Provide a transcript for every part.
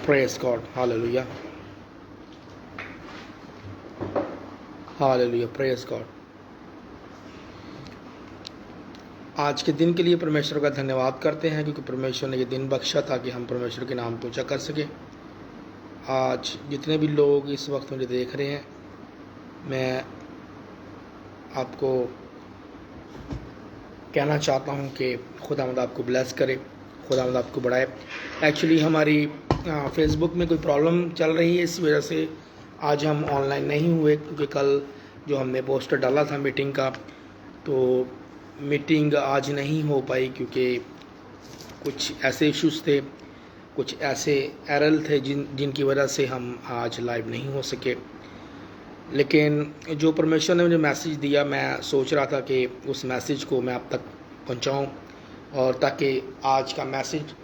Praise God. Hallelujah. Hallelujah. Praise God. आज के दिन के लिए परमेश्वर का धन्यवाद करते हैं क्योंकि परमेश्वर ने ये दिन बख्शा ताकि हम परमेश्वर के नाम को ऊंचा कर सकें। आज जितने भी लोग इस वक्त मुझे देख रहे हैं, मैं आपको कहना चाहता हूं कि खुदावंद आपको ब्लेस करे, खुदावंद आपको बढ़ाए। एक्चुअली हमारी फेसबुक में कोई प्रॉब्लम चल रही है, इस वजह से आज हम ऑनलाइन नहीं हुए क्योंकि कल जो हमने पोस्टर डाला था मीटिंग का, तो मीटिंग आज नहीं हो पाई क्योंकि कुछ ऐसे इश्यूज़ थे, कुछ ऐसे एरर थे जिनकी वजह से हम आज लाइव नहीं हो सके। लेकिन जो परमेश्वर ने मुझे मैसेज दिया, मैं सोच रहा था कि उस मैसेज को मैं आप तक पहुंचाऊं और ताकि आज का मैसेज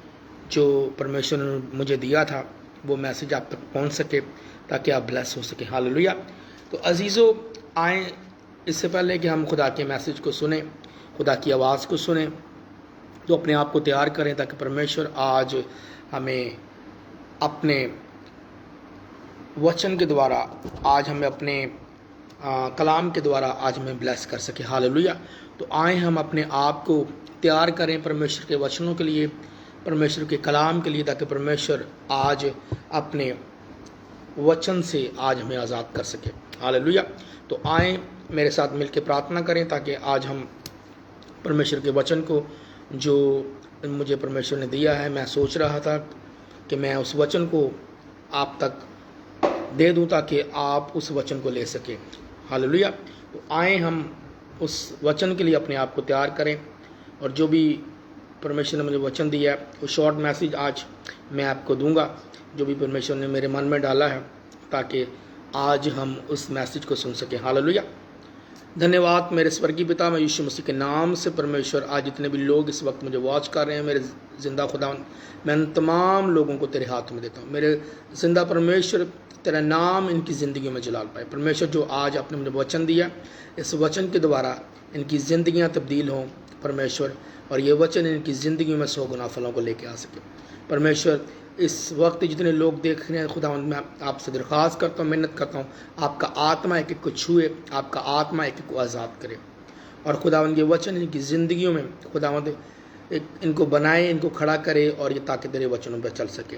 जो परमेश्वर ने मुझे दिया था वो मैसेज आप तक पहुंच सके ताकि आप ब्लेस हो सके। हालेलुया। तो अजीज़ों, आए इससे पहले कि हम खुदा के मैसेज को सुने, खुदा की आवाज़ को सुने, तो अपने आप को तैयार करें ताकि परमेश्वर आज हमें अपने वचन के द्वारा, आज हमें अपने कलाम के द्वारा आज हमें ब्लेस कर सके। हालेलुया। तो आए हम अपने आप को तैयार करें परमेश्वर के वचनों के लिए, परमेश्वर के कलाम के लिए, ताकि परमेश्वर आज अपने वचन से आज हमें आज़ाद कर सके। हालेलुया। तो आए मेरे साथ मिलकर प्रार्थना करें ताकि आज हम परमेश्वर के वचन को जो मुझे परमेश्वर ने दिया है, मैं सोच रहा था कि मैं उस वचन को आप तक दे दूं ताकि आप उस वचन को ले सकें। हालेलुया। तो आए हम उस वचन के लिए अपने आप को तैयार करें, और जो भी परमेश्वर ने मुझे वचन दिया है वो शॉर्ट मैसेज आज मैं आपको दूंगा, जो भी परमेश्वर ने मेरे मन में डाला है, ताकि आज हम उस मैसेज को सुन सकें। हालेलुया। धन्यवाद मेरे स्वर्गीय पिता, मैं यीशु मसीह के नाम से परमेश्वर, आज जितने भी लोग इस वक्त मुझे वॉच कर रहे हैं, मेरे ज़िंदा खुदावंद, मैं उन तमाम लोगों को तेरे हाथों में देता हूँ। मेरे ज़िंदा परमेश्वर, तेरा नाम इनकी ज़िंदगी में जलाल पाए। परमेश्वर, जो आज आपने मुझे वचन दिया, इस वचन के द्वारा इनकी ज़िंदगियाँ तब्दील हों परमेश्वर, और ये वचन इनकी ज़िंदगी में 100 गुना फलों को लेके आ सके। परमेश्वर, इस वक्त जितने लोग देख रहे हैं खुदावंद, मैं आपसे दरख्वास्त करता हूँ, मिन्नत करता हूँ, आपका आत्मा एक एक को छुए, आपका आत्मा एक एक को आज़ाद करे, और खुदावंद ये वचन इनकी ज़िंदगियों में खुदावंद इनको बनाए, इनको खड़ा करे, और ये ताकि तेरे वचनों पर चल सके।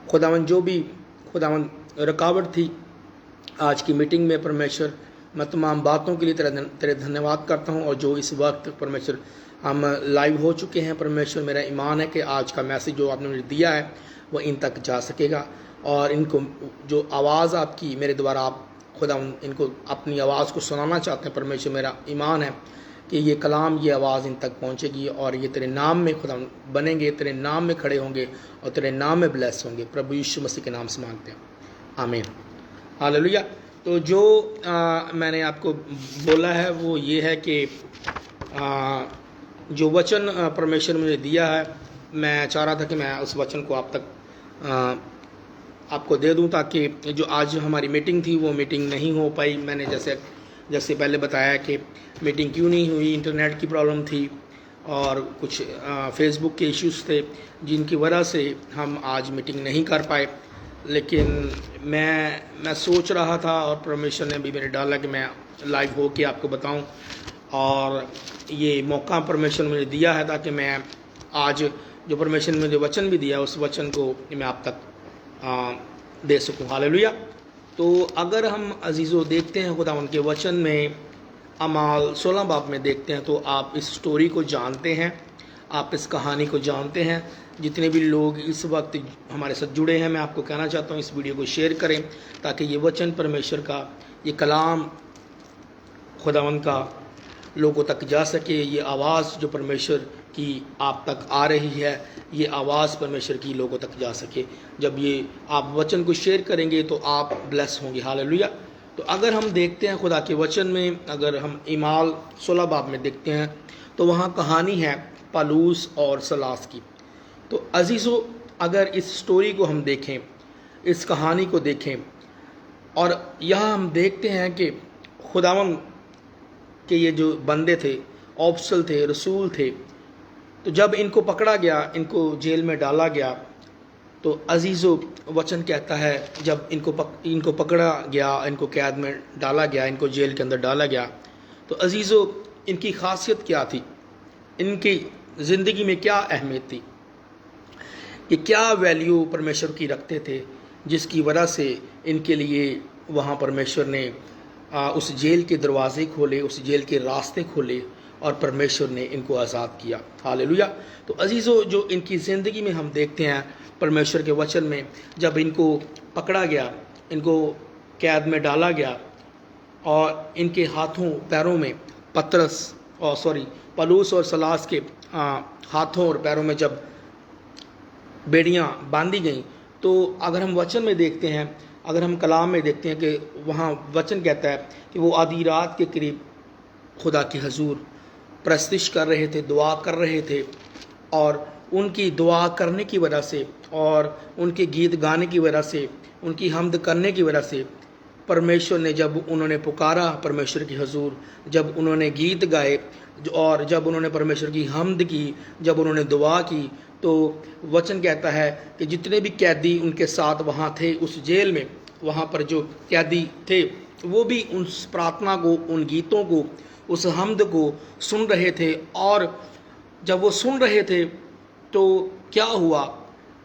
खुदावंद, जो भी खुदावंद रुकावट थी आज की मीटिंग में परमेश्वर, मैं तमाम बातों के लिए तेरे धन्यवाद करता हूँ। और जो इस वक्त परमेश्वर हम लाइव हो चुके हैं परमेश्वर, मेरा ईमान है कि आज का मैसेज जो आपने मुझे दिया है वो इन तक जा सकेगा, और इनको जो आवाज़ आपकी मेरे द्वारा आप खुदा इनको अपनी आवाज़ को सुनाना चाहते हैं परमेश्वर, मेरा ईमान है कि ये कलाम, ये आवाज़ इन तक पहुँचेगी, और ये तेरे नाम में खुदा बनेंगे, तेरे नाम में खड़े होंगे, और तेरे नाम में ब्लेस होंगे। प्रभु यीशु मसीह के नाम से मांगते हैं, आमीन। हालेलुया। तो जो मैंने आपको बोला है वो ये है कि जो वचन परमेश्वर ने मुझे दिया है, मैं चाह रहा था कि मैं उस वचन को आप तक आपको दे दूं, ताकि जो आज हमारी मीटिंग थी वो मीटिंग नहीं हो पाई। मैंने जैसे पहले बताया कि मीटिंग क्यों नहीं हुई, इंटरनेट की प्रॉब्लम थी और कुछ फेसबुक के इश्यूज़ थे जिनकी वजह से हम आज मीटिंग नहीं कर पाए। लेकिन मैं सोच रहा था, और परमेश्वर ने भी मेरे डाला कि मैं लाइव हो के आपको बताऊं, और ये मौका परमेश्वर ने मुझे दिया है ताकि मैं आज जो परमेश्वर ने मुझे वचन भी दिया उस वचन को मैं आप तक दे सकूं। हालेलुया। तो अगर हम अजीज़ों देखते हैं खुदा उनके वचन में, अमाल 16 बाब में देखते हैं, तो आप इस स्टोरी को जानते हैं, आप इस कहानी को जानते हैं। जितने भी लोग इस वक्त हमारे साथ जुड़े हैं, मैं आपको कहना चाहता हूँ इस वीडियो को शेयर करें ताकि ये वचन परमेश्वर का, ये कलाम खुदावंद का लोगों तक जा सके। ये आवाज़ जो परमेश्वर की आप तक आ रही है, ये आवाज़ परमेश्वर की लोगों तक जा सके। जब ये आप वचन को शेयर करेंगे तो आप ब्लेस होंगे। हालेलुया। तो अगर हम देखते हैं खुदा के वचन में, अगर हम ईमाल 16 बाब में देखते हैं तो वहाँ कहानी है पालूस और सलास की। तो अजीज़ों, अगर इस स्टोरी को हम देखें, इस कहानी को देखें, और यहाँ हम देखते हैं कि खुदावंद के ये जो बंदे थे, ऑफिसर थे, रसूल थे, तो जब इनको पकड़ा गया, इनको जेल में डाला गया, तो अजीज़ो वचन कहता है जब इनको पकड़ा गया, इनको कैद में डाला गया, इनको जेल के अंदर डाला गया, तो अजीज़ो इनकी खासियत क्या थी, इनकी ज़िंदगी में क्या अहमियत थी, कि क्या वैल्यू परमेश्वर की रखते थे, जिसकी वजह से इनके लिए वहाँ परमेश्वर ने उस जेल के दरवाजे खोले, उस जेल के रास्ते खोले और परमेश्वर ने इनको आज़ाद किया। हालेलुया। तो अजीज़ों, जो इनकी ज़िंदगी में हम देखते हैं परमेश्वर के वचन में, जब इनको पकड़ा गया, इनको कैद में डाला गया और इनके हाथों पैरों में पलूस और सलास के हाथों और पैरों में जब बेड़ियां बांधी गईं, तो अगर हम वचन में देखते हैं, अगर हम कलाम में देखते हैं कि वहाँ वचन कहता है कि वो आधी रात के करीब खुदा के हजूर प्रस्तिश कर रहे थे, दुआ कर रहे थे, और उनकी दुआ करने की वजह से और उनके गीत गाने की वजह से, उनकी हम्द करने की वजह से परमेश्वर ने, जब उन्होंने पुकारा परमेश्वर के हजूर, जब उन्होंने गीत गाए और जब उन्होंने परमेश्वर की हम्द की, जब उन्होंने दुआ की, तो वचन कहता है कि जितने भी कैदी उनके साथ वहाँ थे उस जेल में, वहाँ पर जो कैदी थे वो भी उस प्रार्थना को, उन गीतों को, उस हम्द को सुन रहे थे। और जब वो सुन रहे थे तो क्या हुआ,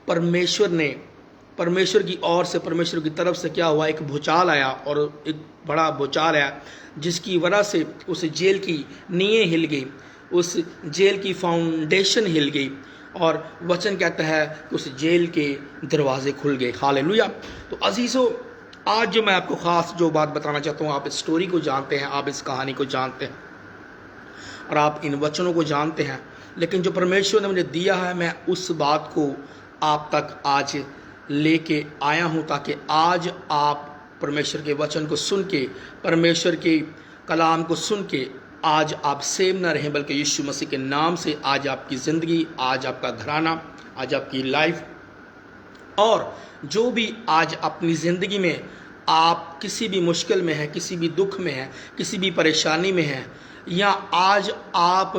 परमेश्वर की ओर से, परमेश्वर की तरफ से क्या हुआ, एक भूचाल आया, और एक बड़ा भूचाल आया जिसकी वजह से उस जेल की नींवें हिल गई, उस जेल की फाउंडेशन हिल गई, और वचन कहता है कि उस जेल के दरवाजे खुल गए। हालेलुया। तो अजीज़ों, आज जो मैं आपको ख़ास जो बात बताना चाहता हूँ, आप इस स्टोरी को जानते हैं, आप इस कहानी को जानते हैं और आप इन वचनों को जानते हैं, लेकिन जो परमेश्वर ने मुझे दिया है, मैं उस बात को आप तक आज लेके आया हूँ, ताकि आज आप परमेश्वर के वचन को सुन के, परमेश्वर के कलाम को सुन के आज आप सेम ना रहें, बल्कि यीशु मसीह के नाम से आज आपकी ज़िंदगी, आज आपका घराना, आज आपकी लाइफ, और जो भी आज अपनी ज़िंदगी में आप किसी भी मुश्किल में हैं, किसी भी दुख में हैं, किसी भी परेशानी में हैं, या आज आप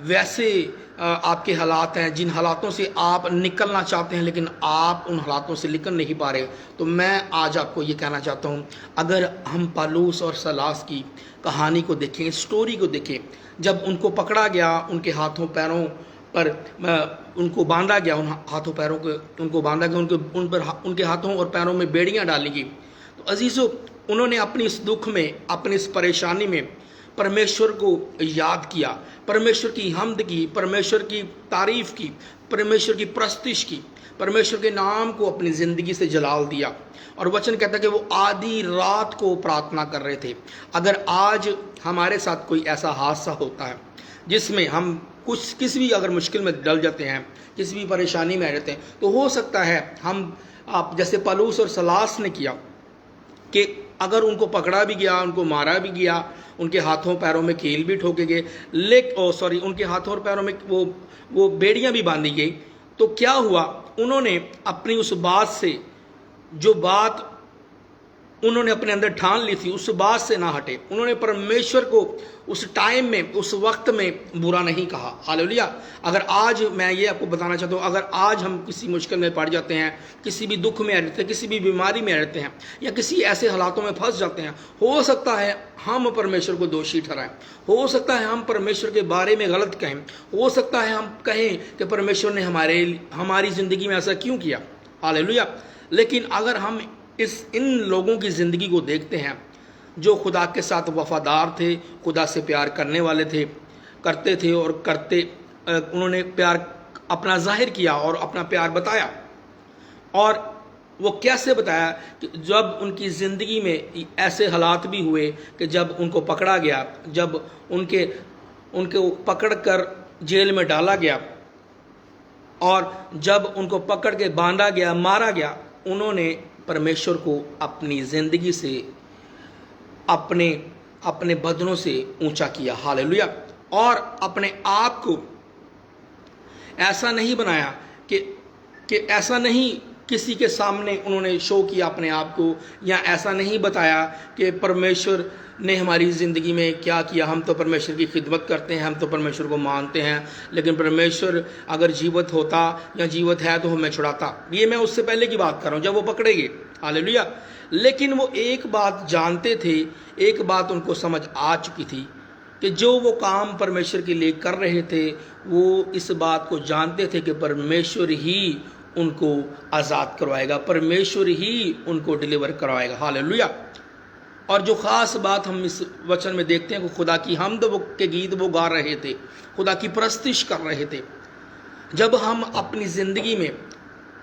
वैसे आपके हालात हैं जिन हालातों से आप निकलना चाहते हैं लेकिन आप उन हालातों से निकल नहीं पा रहे, तो मैं आज आपको ये कहना चाहता हूँ, अगर हम पलूस और सलास की कहानी को देखें, स्टोरी को देखें, जब उनको पकड़ा गया, उनके हाथों पैरों पर उनको बांधा गया, उन हाथों पैरों को उनको बांधा गया, उनके हाथों और पैरों में बेड़ियां डाली गई, तो अजीज़ों, उन्होंने अपनी इस दुख में, अपनी इस परेशानी में परमेश्वर को याद किया, परमेश्वर की हम्द की, परमेश्वर की तारीफ़ की, परमेश्वर की प्रस्तिश की, परमेश्वर के नाम को अपनी ज़िंदगी से जलाल दिया। और वचन कहता है कि वो आधी रात को प्रार्थना कर रहे थे। अगर आज हमारे साथ कोई ऐसा हादसा होता है जिसमें हम किसी भी अगर मुश्किल में डल जाते हैं, किसी भी परेशानी में आ जाते हैं, तो हो सकता है आप जैसे पलूस और सलास ने किया, कि अगर उनको पकड़ा भी गया, उनको मारा भी गया, उनके हाथों पैरों में कील भी ठोके गए, उनके हाथों और पैरों में वो बेड़ियां भी बांधी गई, तो क्या हुआ, उन्होंने अपनी उस बात से, जो बात उन्होंने अपने अंदर ठान ली थी, उस बात से ना हटे। उन्होंने परमेश्वर को उस टाइम में, उस वक्त में बुरा नहीं कहा। हालेलुया। अगर आज मैं ये आपको बताना चाहता हूँ, अगर आज हम किसी मुश्किल में पड़ जाते हैं, किसी भी दुख में आ जाते हैं, किसी भी बीमारी में आ जाते हैं, या किसी ऐसे हालातों में फंस जाते हैं, हो सकता है हम परमेश्वर को दोषी ठहराएं, हो सकता है हम परमेश्वर के बारे में गलत कहें, हो सकता है हम कहें कि परमेश्वर ने हमारी ज़िंदगी में ऐसा क्यों किया। हालेलुया। लेकिन अगर हम इन लोगों की ज़िंदगी को देखते हैं जो खुदा के साथ वफादार थे, खुदा से प्यार करने वाले थे, करते थे और करते, उन्होंने प्यार अपना जाहिर किया और अपना प्यार बताया। और वो कैसे बताया, कि जब उनकी ज़िंदगी में ऐसे हालात भी हुए कि जब उनको पकड़ा गया, जब उनको पकड़ कर जेल में डाला गया, और जब उनको पकड़ के बांधा गया, मारा गया, उन्होंने परमेश्वर को अपनी ज़िंदगी से, अपने बदनों से ऊंचा किया। हालेलुया। और अपने आप को ऐसा नहीं बनाया कि ऐसा नहीं किसी के सामने उन्होंने शो किया अपने आप को, या ऐसा नहीं बताया कि परमेश्वर ने हमारी ज़िंदगी में क्या किया, हम तो परमेश्वर की खिदमत करते हैं, हम तो परमेश्वर को मानते हैं, लेकिन परमेश्वर अगर जीवित होता या जीवित है तो हमें छुड़ाता। ये मैं उससे पहले की बात कर रहा हूँ, जब वो पकड़े गए। हालेलुया। लेकिन वो एक बात जानते थे, एक बात उनको समझ आ चुकी थी कि जो वो काम परमेश्वर के लिए कर रहे थे, वो इस बात को जानते थे कि परमेश्वर ही उनको आज़ाद करवाएगा, परमेश्वर ही उनको डिलीवर करवाएगा। हालेलुया। और जो ख़ास बात हम इस वचन में देखते हैं कि खुदा की हमद के गीत वो गा रहे थे, खुदा की परस्तिश कर रहे थे। जब हम अपनी ज़िंदगी में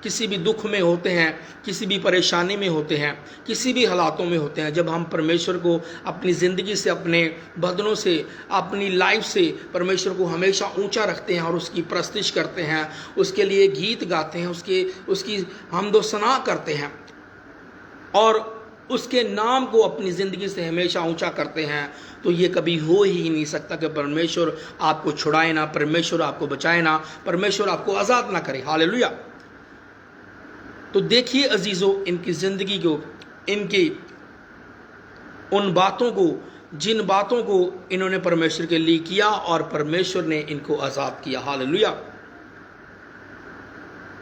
किसी भी दुख में होते हैं, किसी भी परेशानी में होते हैं, किसी भी हालातों में होते हैं, जब हम परमेश्वर को अपनी ज़िंदगी से, अपने बदनों से, अपनी लाइफ से परमेश्वर को हमेशा ऊंचा रखते हैं और उसकी परस्तिश करते हैं, उसके लिए गीत गाते हैं, उसकी हमदो सना करते हैं और उसके नाम को अपनी ज़िंदगी से हमेशा ऊंचा करते हैं, तो ये कभी हो ही नहीं सकता कि परमेश्वर आपको छुड़ाए ना, परमेश्वर आपको बचाए ना, परमेश्वर आपको आज़ाद ना करे। हालेलुया। तो देखिए अजीज़ों, इनकी ज़िंदगी को, इनकी उन बातों को, जिन बातों को इन्होंने परमेश्वर के लिए किया और परमेश्वर ने इनको आज़ाद किया। हालेलुया।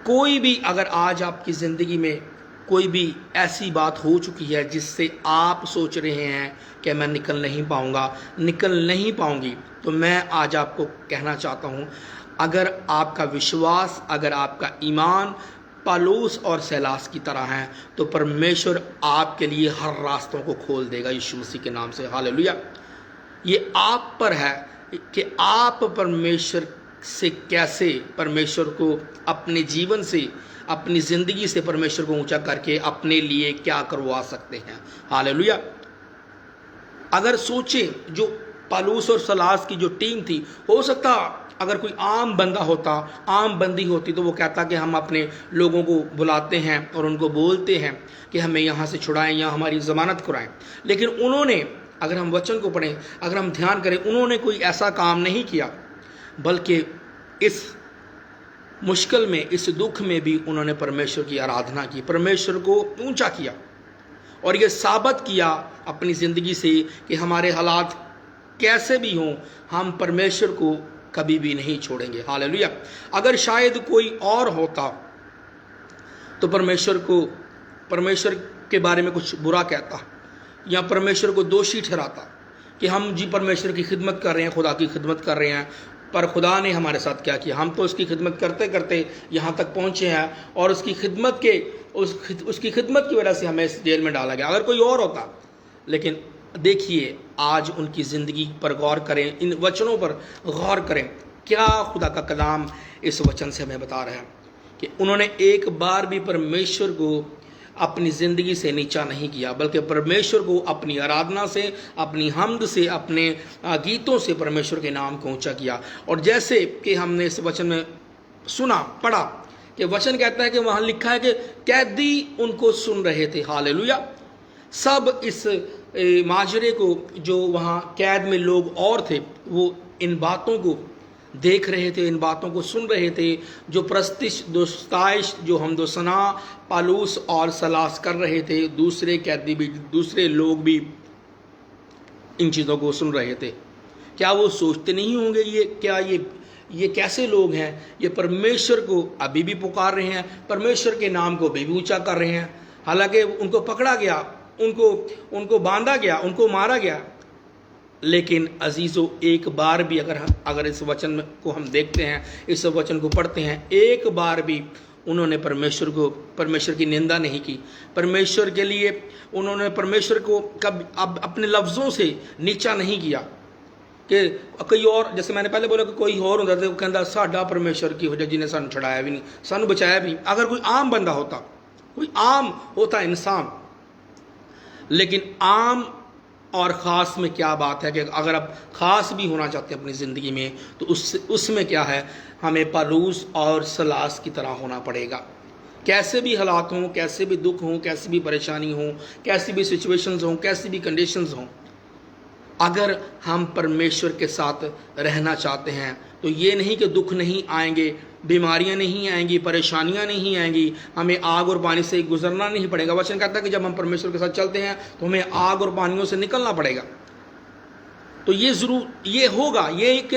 कोई भी अगर आज आपकी ज़िंदगी में कोई भी ऐसी बात हो चुकी है जिससे आप सोच रहे हैं कि मैं निकल नहीं पाऊंगा, निकल नहीं पाऊंगी, तो मैं आज आपको कहना चाहता हूं, अगर आपका विश्वास, अगर आपका ईमान पालूस और सैलास की तरह है, तो परमेश्वर आपके लिए हर रास्तों को खोल देगा यीशु मसीह के नाम से। हालेलुया। ये आप पर है कि आप परमेश्वर से कैसे, परमेश्वर को अपने जीवन से, अपनी ज़िंदगी से परमेश्वर को ऊंचा करके अपने लिए क्या करवा सकते हैं। हालेलुया। अगर सोचें, जो पालूस और सलास की जो टीम थी, हो सकता अगर कोई आम बंदा होता, आम बंदी होती, तो वो कहता कि हम अपने लोगों को बुलाते हैं और उनको बोलते हैं कि हमें यहाँ से छुड़ाएं या हमारी ज़मानत कराएं। लेकिन उन्होंने, अगर हम वचन को पढ़ें, अगर हम ध्यान करें, उन्होंने कोई ऐसा काम नहीं किया, बल्कि इस मुश्किल में, इस दुख में भी उन्होंने परमेश्वर की आराधना की, परमेश्वर को ऊंचा किया और ये साबित किया अपनी ज़िंदगी से कि हमारे हालात कैसे भी हों, हम परमेश्वर को कभी भी नहीं छोड़ेंगे। हालेलुया। अगर शायद कोई और होता तो परमेश्वर के बारे में कुछ बुरा कहता या परमेश्वर को दोषी ठहराता कि हम जी परमेश्वर की खिदमत कर रहे हैं, खुदा की खिदमत कर रहे हैं, पर खुदा ने हमारे साथ क्या किया, हम तो उसकी खिदमत करते करते यहाँ तक पहुँचे हैं और उसकी खिदमत की वजह से हमें इस जेल में डाला गया। अगर कोई और होता, लेकिन देखिए आज उनकी ज़िंदगी पर गौर करें, इन वचनों पर गौर करें, क्या खुदा का कलाम इस वचन से हमें बता रहा है कि उन्होंने एक बार भी परमेश्वर को अपनी ज़िंदगी से नीचा नहीं किया, बल्कि परमेश्वर को अपनी आराधना से, अपनी हमद से, अपने गीतों से परमेश्वर के नाम को ऊंचा किया। और जैसे कि हमने इस वचन में सुना, पढ़ा कि वचन कहता है कि वहाँ लिखा है कि कैदी उनको सुन रहे थे। हालेलुया। सब इस माजरे को, जो वहाँ कैद में लोग और थे, वो इन बातों को देख रहे थे, इन बातों को सुन रहे थे, जो प्रस्तिश, दोस्ताइश, जो हमदोसना पालूस और सलास कर रहे थे, दूसरे कैदी भी, दूसरे लोग भी इन चीज़ों को सुन रहे थे। क्या वो सोचते नहीं होंगे ये कैसे लोग हैं, ये परमेश्वर को अभी भी पुकार रहे हैं, परमेश्वर के नाम को अभी भी ऊँचा कर रहे हैं, हालांकि उनको पकड़ा गया, उनको बांधा गया, उनको मारा गया। लेकिन अजीज़ों, एक बार भी अगर इस वचन को हम देखते हैं, इस वचन को पढ़ते हैं, एक बार भी उन्होंने परमेश्वर की निंदा नहीं की, परमेश्वर के लिए उन्होंने परमेश्वर को कब अब अपने लफ्ज़ों से नीचा नहीं किया कि कोई और, जैसे मैंने पहले बोला कि कोई और होता तो कहता साडा परमेश्वर की वजह जिन्हें सानू छड़ाया भी नहीं, सानू बचाया भी। अगर कोई आम बंदा होता, कोई आम होता इंसान, लेकिन आम और ख़ास में क्या बात है कि अगर आप ख़ास भी होना चाहते हैं अपनी ज़िंदगी में, तो उसमें क्या है, हमें पालूस और सलास की तरह होना पड़ेगा। कैसे भी हालात हों, कैसे भी दुख हों, कैसी भी परेशानी हो, कैसी भी सिचुएशंस हों, कैसी भी कंडीशंस हों, अगर हम परमेश्वर के साथ रहना चाहते हैं तो ये नहीं कि दुख नहीं आएंगे, बीमारियां नहीं आएंगी, परेशानियां नहीं आएंगी, हमें आग और पानी से गुजरना नहीं पड़ेगा। वचन कहता है कि जब हम परमेश्वर के साथ चलते हैं तो हमें आग और पानियों से निकलना पड़ेगा। तो ये ज़रूर ये होगा, ये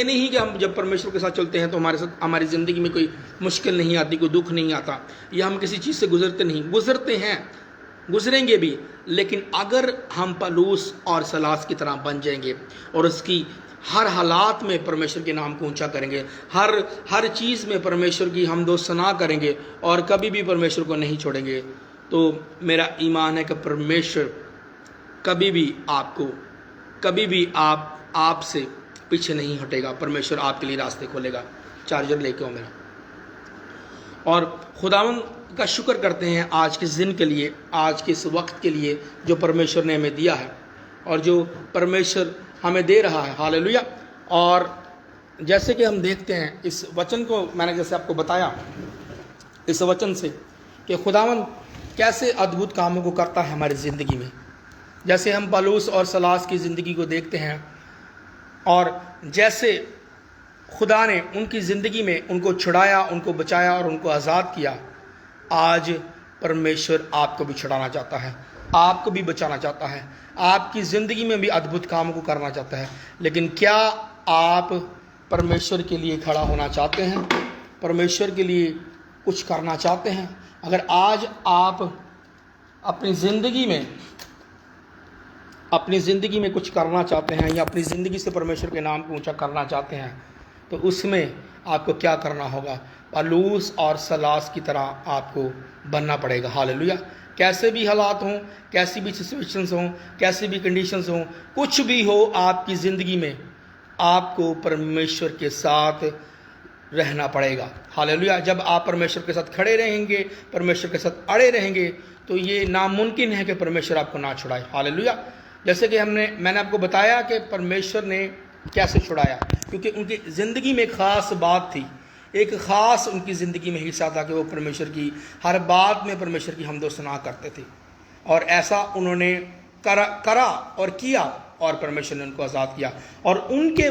नहीं कि हम जब परमेश्वर के साथ चलते हैं तो हमारे साथ हमारी ज़िंदगी में कोई मुश्किल नहीं आती, कोई दुख नहीं आता, या हम किसी चीज़ से गुजरते हैं, गुजरेंगे भी। लेकिन अगर हम पलूस और सलास की तरह बन जाएंगे और उसकी हर हालात में परमेश्वर के नाम को ऊंचा करेंगे, हर चीज़ में परमेश्वर की हमदो सना करेंगे और कभी भी परमेश्वर को नहीं छोड़ेंगे, तो मेरा ईमान है कि परमेश्वर कभी भी आपसे पीछे नहीं हटेगा। परमेश्वर आपके लिए रास्ते खोलेगा। चार्जर लेके आओ मेरा। और खुदावंद का शुक्र करते हैं आज के दिन के लिए, आज के इस वक्त के लिए जो परमेश्वर ने हमें दिया है और जो परमेश्वर हमें दे रहा है। हालेलुया। और जैसे कि हम देखते हैं इस वचन को, मैंने जैसे आपको बताया इस वचन से कि खुदावंद कैसे अद्भुत कामों को करता है हमारी ज़िंदगी में। जैसे हम पलूस और सलास की ज़िंदगी को देखते हैं और जैसे खुदा ने उनकी ज़िंदगी में उनको छुड़ाया, उनको बचाया और उनको आज़ाद किया, आज परमेश्वर आपको भी छुड़ाना चाहता है, आपको भी बचाना चाहता है, आपकी ज़िंदगी में भी अद्भुत कामों को करना चाहता है। लेकिन क्या आप परमेश्वर के लिए खड़ा होना चाहते हैं? परमेश्वर के लिए कुछ करना चाहते हैं? अगर आज आप अपनी ज़िंदगी में कुछ करना चाहते हैं या अपनी ज़िंदगी से परमेश्वर के नाम को ऊंचा करना चाहते हैं, तो उसमें आपको क्या करना होगा? पलूस और सलास की तरह आपको बनना पड़ेगा। हालेलुया। कैसे भी हालात हों, कैसी भी सिचुएशंस हों, कैसी भी कंडीशंस हों, कुछ भी हो आपकी ज़िंदगी में, आपको परमेश्वर के साथ रहना पड़ेगा। हालेलुया। जब आप परमेश्वर के साथ खड़े रहेंगे, परमेश्वर के साथ अड़े रहेंगे, तो ये नामुमकिन है कि परमेश्वर आपको ना छुड़ाए। हालेलुया। जैसे कि मैंने आपको बताया कि परमेश्वर ने कैसे छुड़ाया, क्योंकि उनकी ज़िंदगी में एक ख़ास बात थी, एक ख़ास उनकी ज़िंदगी में हिस्सा था कि वो परमेश्वर की हर बात में परमेश्वर की हमदो सना करते थे। और ऐसा उन्होंने करा और किया और परमेश्वर ने उनको आज़ाद किया। और उनके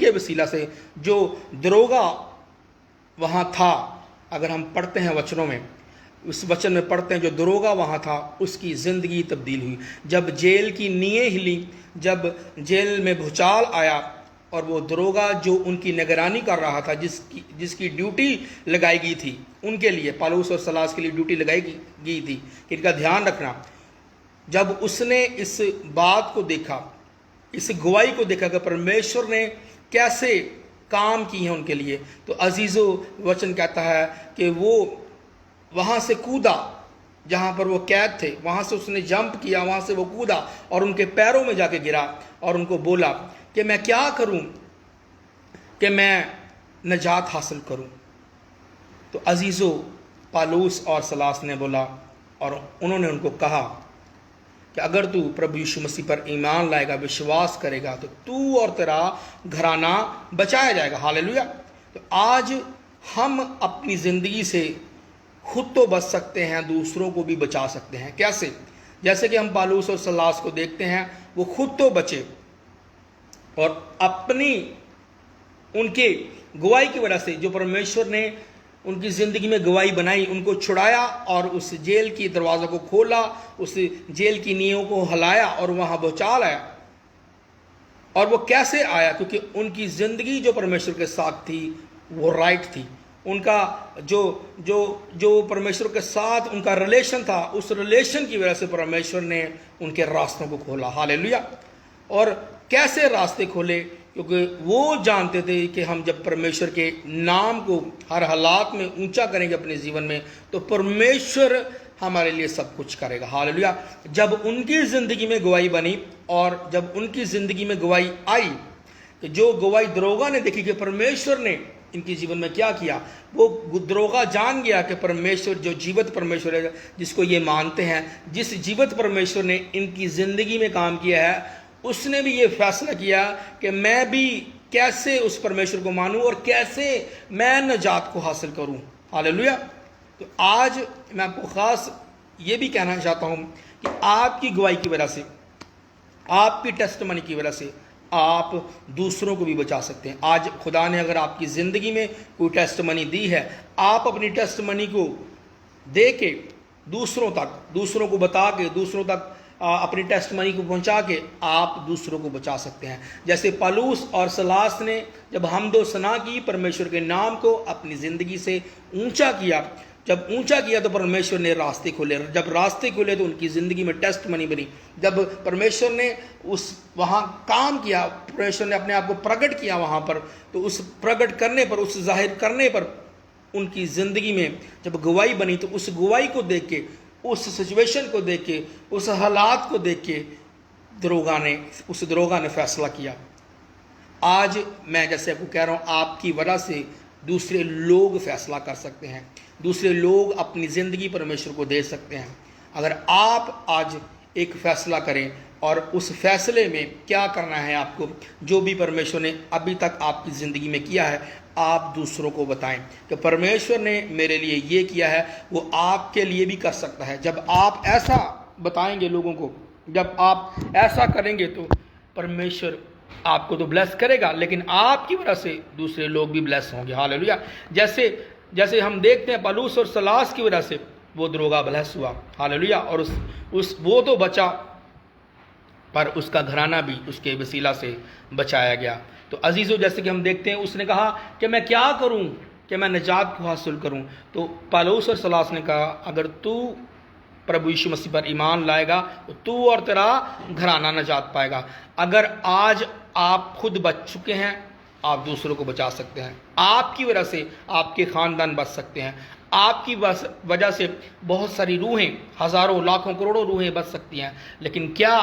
वसीला से जो दरोगा वहाँ था, अगर हम पढ़ते हैं वचनों में, उस वचन में पढ़ते हैं जो दरोगा वहाँ था उसकी ज़िंदगी तब्दील हुई। जब जेल की नींवें हिली, जब जेल में भूचाल आया और वो दरोगा जो उनकी निगरानी कर रहा था, जिसकी ड्यूटी लगाई गई थी उनके लिए, पलूस और सलास के लिए ड्यूटी लगाई गई थी कि इनका ध्यान रखना, जब उसने इस बात को देखा, इस गवाही को देखा कि परमेश्वर ने कैसे काम किए हैं उनके लिए, तो अजीज़ो वचन कहता है कि वो वहाँ से कूदा, जहाँ पर वो कैद थे, वहाँ से उसने जंप किया, वहाँ से वो कूदा और उनके पैरों में जाके गिरा और उनको बोला कि मैं क्या करूँ कि मैं नजात हासिल करूँ। तो अजीज़ो पलूस और सलास ने बोला और उन्होंने उनको कहा कि अगर तू प्रभु यीशु मसीह पर ईमान लाएगा, विश्वास करेगा, तो तू और तेरा घराना बचाया जाएगा। हालेलुया। तो आज हम अपनी ज़िंदगी से खुद तो बच सकते हैं, दूसरों को भी बचा सकते हैं। कैसे? जैसे कि हम पलूस और सलास को देखते हैं, वो खुद तो बचे और अपनी उनके गवाही की वजह से, जो परमेश्वर ने उनकी ज़िंदगी में गवाही बनाई, उनको छुड़ाया और उस जेल की दरवाज़ा को खोला, उस जेल की नींवों को हिलाया और वहाँ भूचाल आया। और वो कैसे आया? क्योंकि उनकी ज़िंदगी जो परमेश्वर के साथ थी वो राइट थी। उनका जो परमेश्वर के साथ उनका रिलेशन था, उस रिलेशन की वजह से परमेश्वर ने उनके रास्तों को खोला। हालेलुया। और कैसे रास्ते खोले? क्योंकि वो जानते थे कि हम जब परमेश्वर के नाम को हर हालात में ऊंचा करेंगे अपने जीवन में, तो परमेश्वर हमारे लिए सब कुछ करेगा। हालेलुया। जब उनकी ज़िंदगी में गवाही बनी और जब उनकी ज़िंदगी में गवाही आई, कि जो गवाही दरोगा ने देखी कि परमेश्वर ने इनके जीवन में क्या किया, वो दरोगा जान गया कि परमेश्वर जो जीवित परमेश्वर है, जिसको ये मानते हैं, जिस जीवित परमेश्वर ने इनकी ज़िंदगी में काम किया है, उसने भी ये फैसला किया कि मैं भी कैसे उस परमेश्वर को मानूं और कैसे मैं नजात को हासिल करूं। हालेलुया। तो आज मैं आपको ख़ास ये भी कहना चाहता हूं कि आपकी गवाही की वजह से आपकी टेस्टमनी की वजह से आप दूसरों को भी बचा सकते हैं। आज खुदा ने अगर आपकी ज़िंदगी में कोई टेस्टमनी दी है, आप अपनी टेस्टमनी को दे के दूसरों को बता के, दूसरों तक अपनी टेस्टमनी को पहुंचा के आप दूसरों को बचा सकते हैं। जैसे पौलुस और सलास ने जब हमदो सना की, परमेश्वर के नाम को अपनी ज़िंदगी से ऊंचा किया, जब ऊंचा किया तो परमेश्वर ने रास्ते खोले, जब रास्ते खोले तो उनकी ज़िंदगी में टेस्टमनी बनी। जब परमेश्वर ने वहाँ काम किया, परमेश्वर ने अपने आप को प्रकट किया वहाँ पर, तो उस प्रकट करने पर, उस जाहिर करने पर उनकी ज़िंदगी में जब गवाही बनी, तो उस गवाही को देख के, उस सिचुएशन को देख के, उस हालात को देख के उस दरोगा ने फैसला किया। आज मैं जैसे आपको कह रहा हूँ, आपकी वजह से दूसरे लोग फैसला कर सकते हैं, दूसरे लोग अपनी ज़िंदगी परमेश्वर को दे सकते हैं। अगर आप आज एक फ़ैसला करें और उस फैसले में क्या करना है आपको, जो भी परमेश्वर ने अभी तक आपकी ज़िंदगी में किया है, आप दूसरों को बताएं कि परमेश्वर ने मेरे लिए ये किया है, वो आपके लिए भी कर सकता है। जब आप ऐसा बताएंगे लोगों को, जब आप ऐसा करेंगे, तो परमेश्वर आपको तो ब्लेस करेगा, लेकिन आपकी वजह से दूसरे लोग भी ब्लेस होंगे। हालेलुया। जैसे हम देखते हैं पौलुस और सलास की वजह से वो दरोगा ब्लेस हुआ। हालेलुया। और वो तो बचा, पर उसका घराना भी उसके वसीला से बचाया गया। तो अजीज़ों, जैसे कि हम देखते हैं, उसने कहा कि मैं क्या करूं कि मैं निजात को हासिल करूं। तो पौलुस और सलास ने कहा, अगर तू प्रभु यीशु मसीह पर ईमान लाएगा तो तू और तेरा घराना निजात पाएगा। अगर आज आप खुद बच चुके हैं, आप दूसरों को बचा सकते हैं। आपकी वजह से आपके ख़ानदान बच सकते हैं। आपकी वजह से बहुत सारी रूहें, हज़ारों लाखों करोड़ों रूहें बच सकती हैं। लेकिन क्या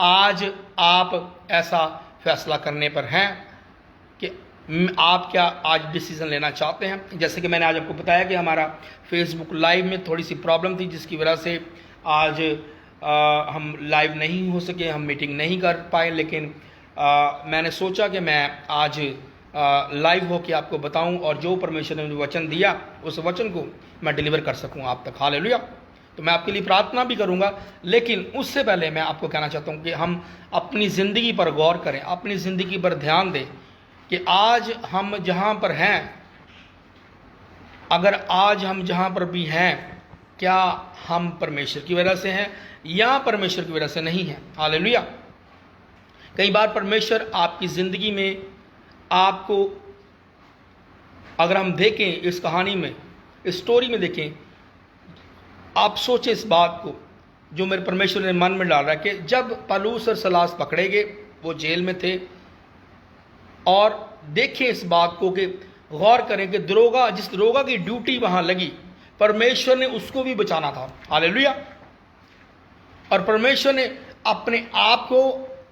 आज आप ऐसा फैसला करने पर हैं कि आप क्या आज डिसीज़न लेना चाहते हैं? जैसे कि मैंने आज आपको बताया कि हमारा फेसबुक लाइव में थोड़ी सी प्रॉब्लम थी, जिसकी वजह से आज हम लाइव नहीं हो सके, हम मीटिंग नहीं कर पाए। लेकिन मैंने सोचा कि मैं आज लाइव हो के आपको बताऊं और जो परमेश्वर ने मुझे वचन दिया, उस वचन को मैं डिलीवर कर सकूं आप तक। हालेलुया। तो मैं आपके लिए प्रार्थना भी करूंगा, लेकिन उससे पहले मैं आपको कहना चाहता हूं कि हम अपनी ज़िंदगी पर गौर करें, अपनी ज़िंदगी पर ध्यान दें कि आज हम जहां पर हैं, अगर आज हम जहां पर भी हैं, क्या हम परमेश्वर की वजह से हैं या परमेश्वर की वजह से नहीं हैं? हालेलुया। कई बार परमेश्वर आपकी ज़िंदगी में आपको, अगर हम देखें इस कहानी में, इस स्टोरी में देखें, आप सोचें इस बात को जो मेरे परमेश्वर ने मन में डाल रहा है कि जब पौलुस और सलास पकड़े गए, वो जेल में थे, और देखें इस बात को कि गौर करें कि जिस दरोगा की ड्यूटी वहां लगी, परमेश्वर ने उसको भी बचाना था। हालेलुया। और परमेश्वर ने अपने आप को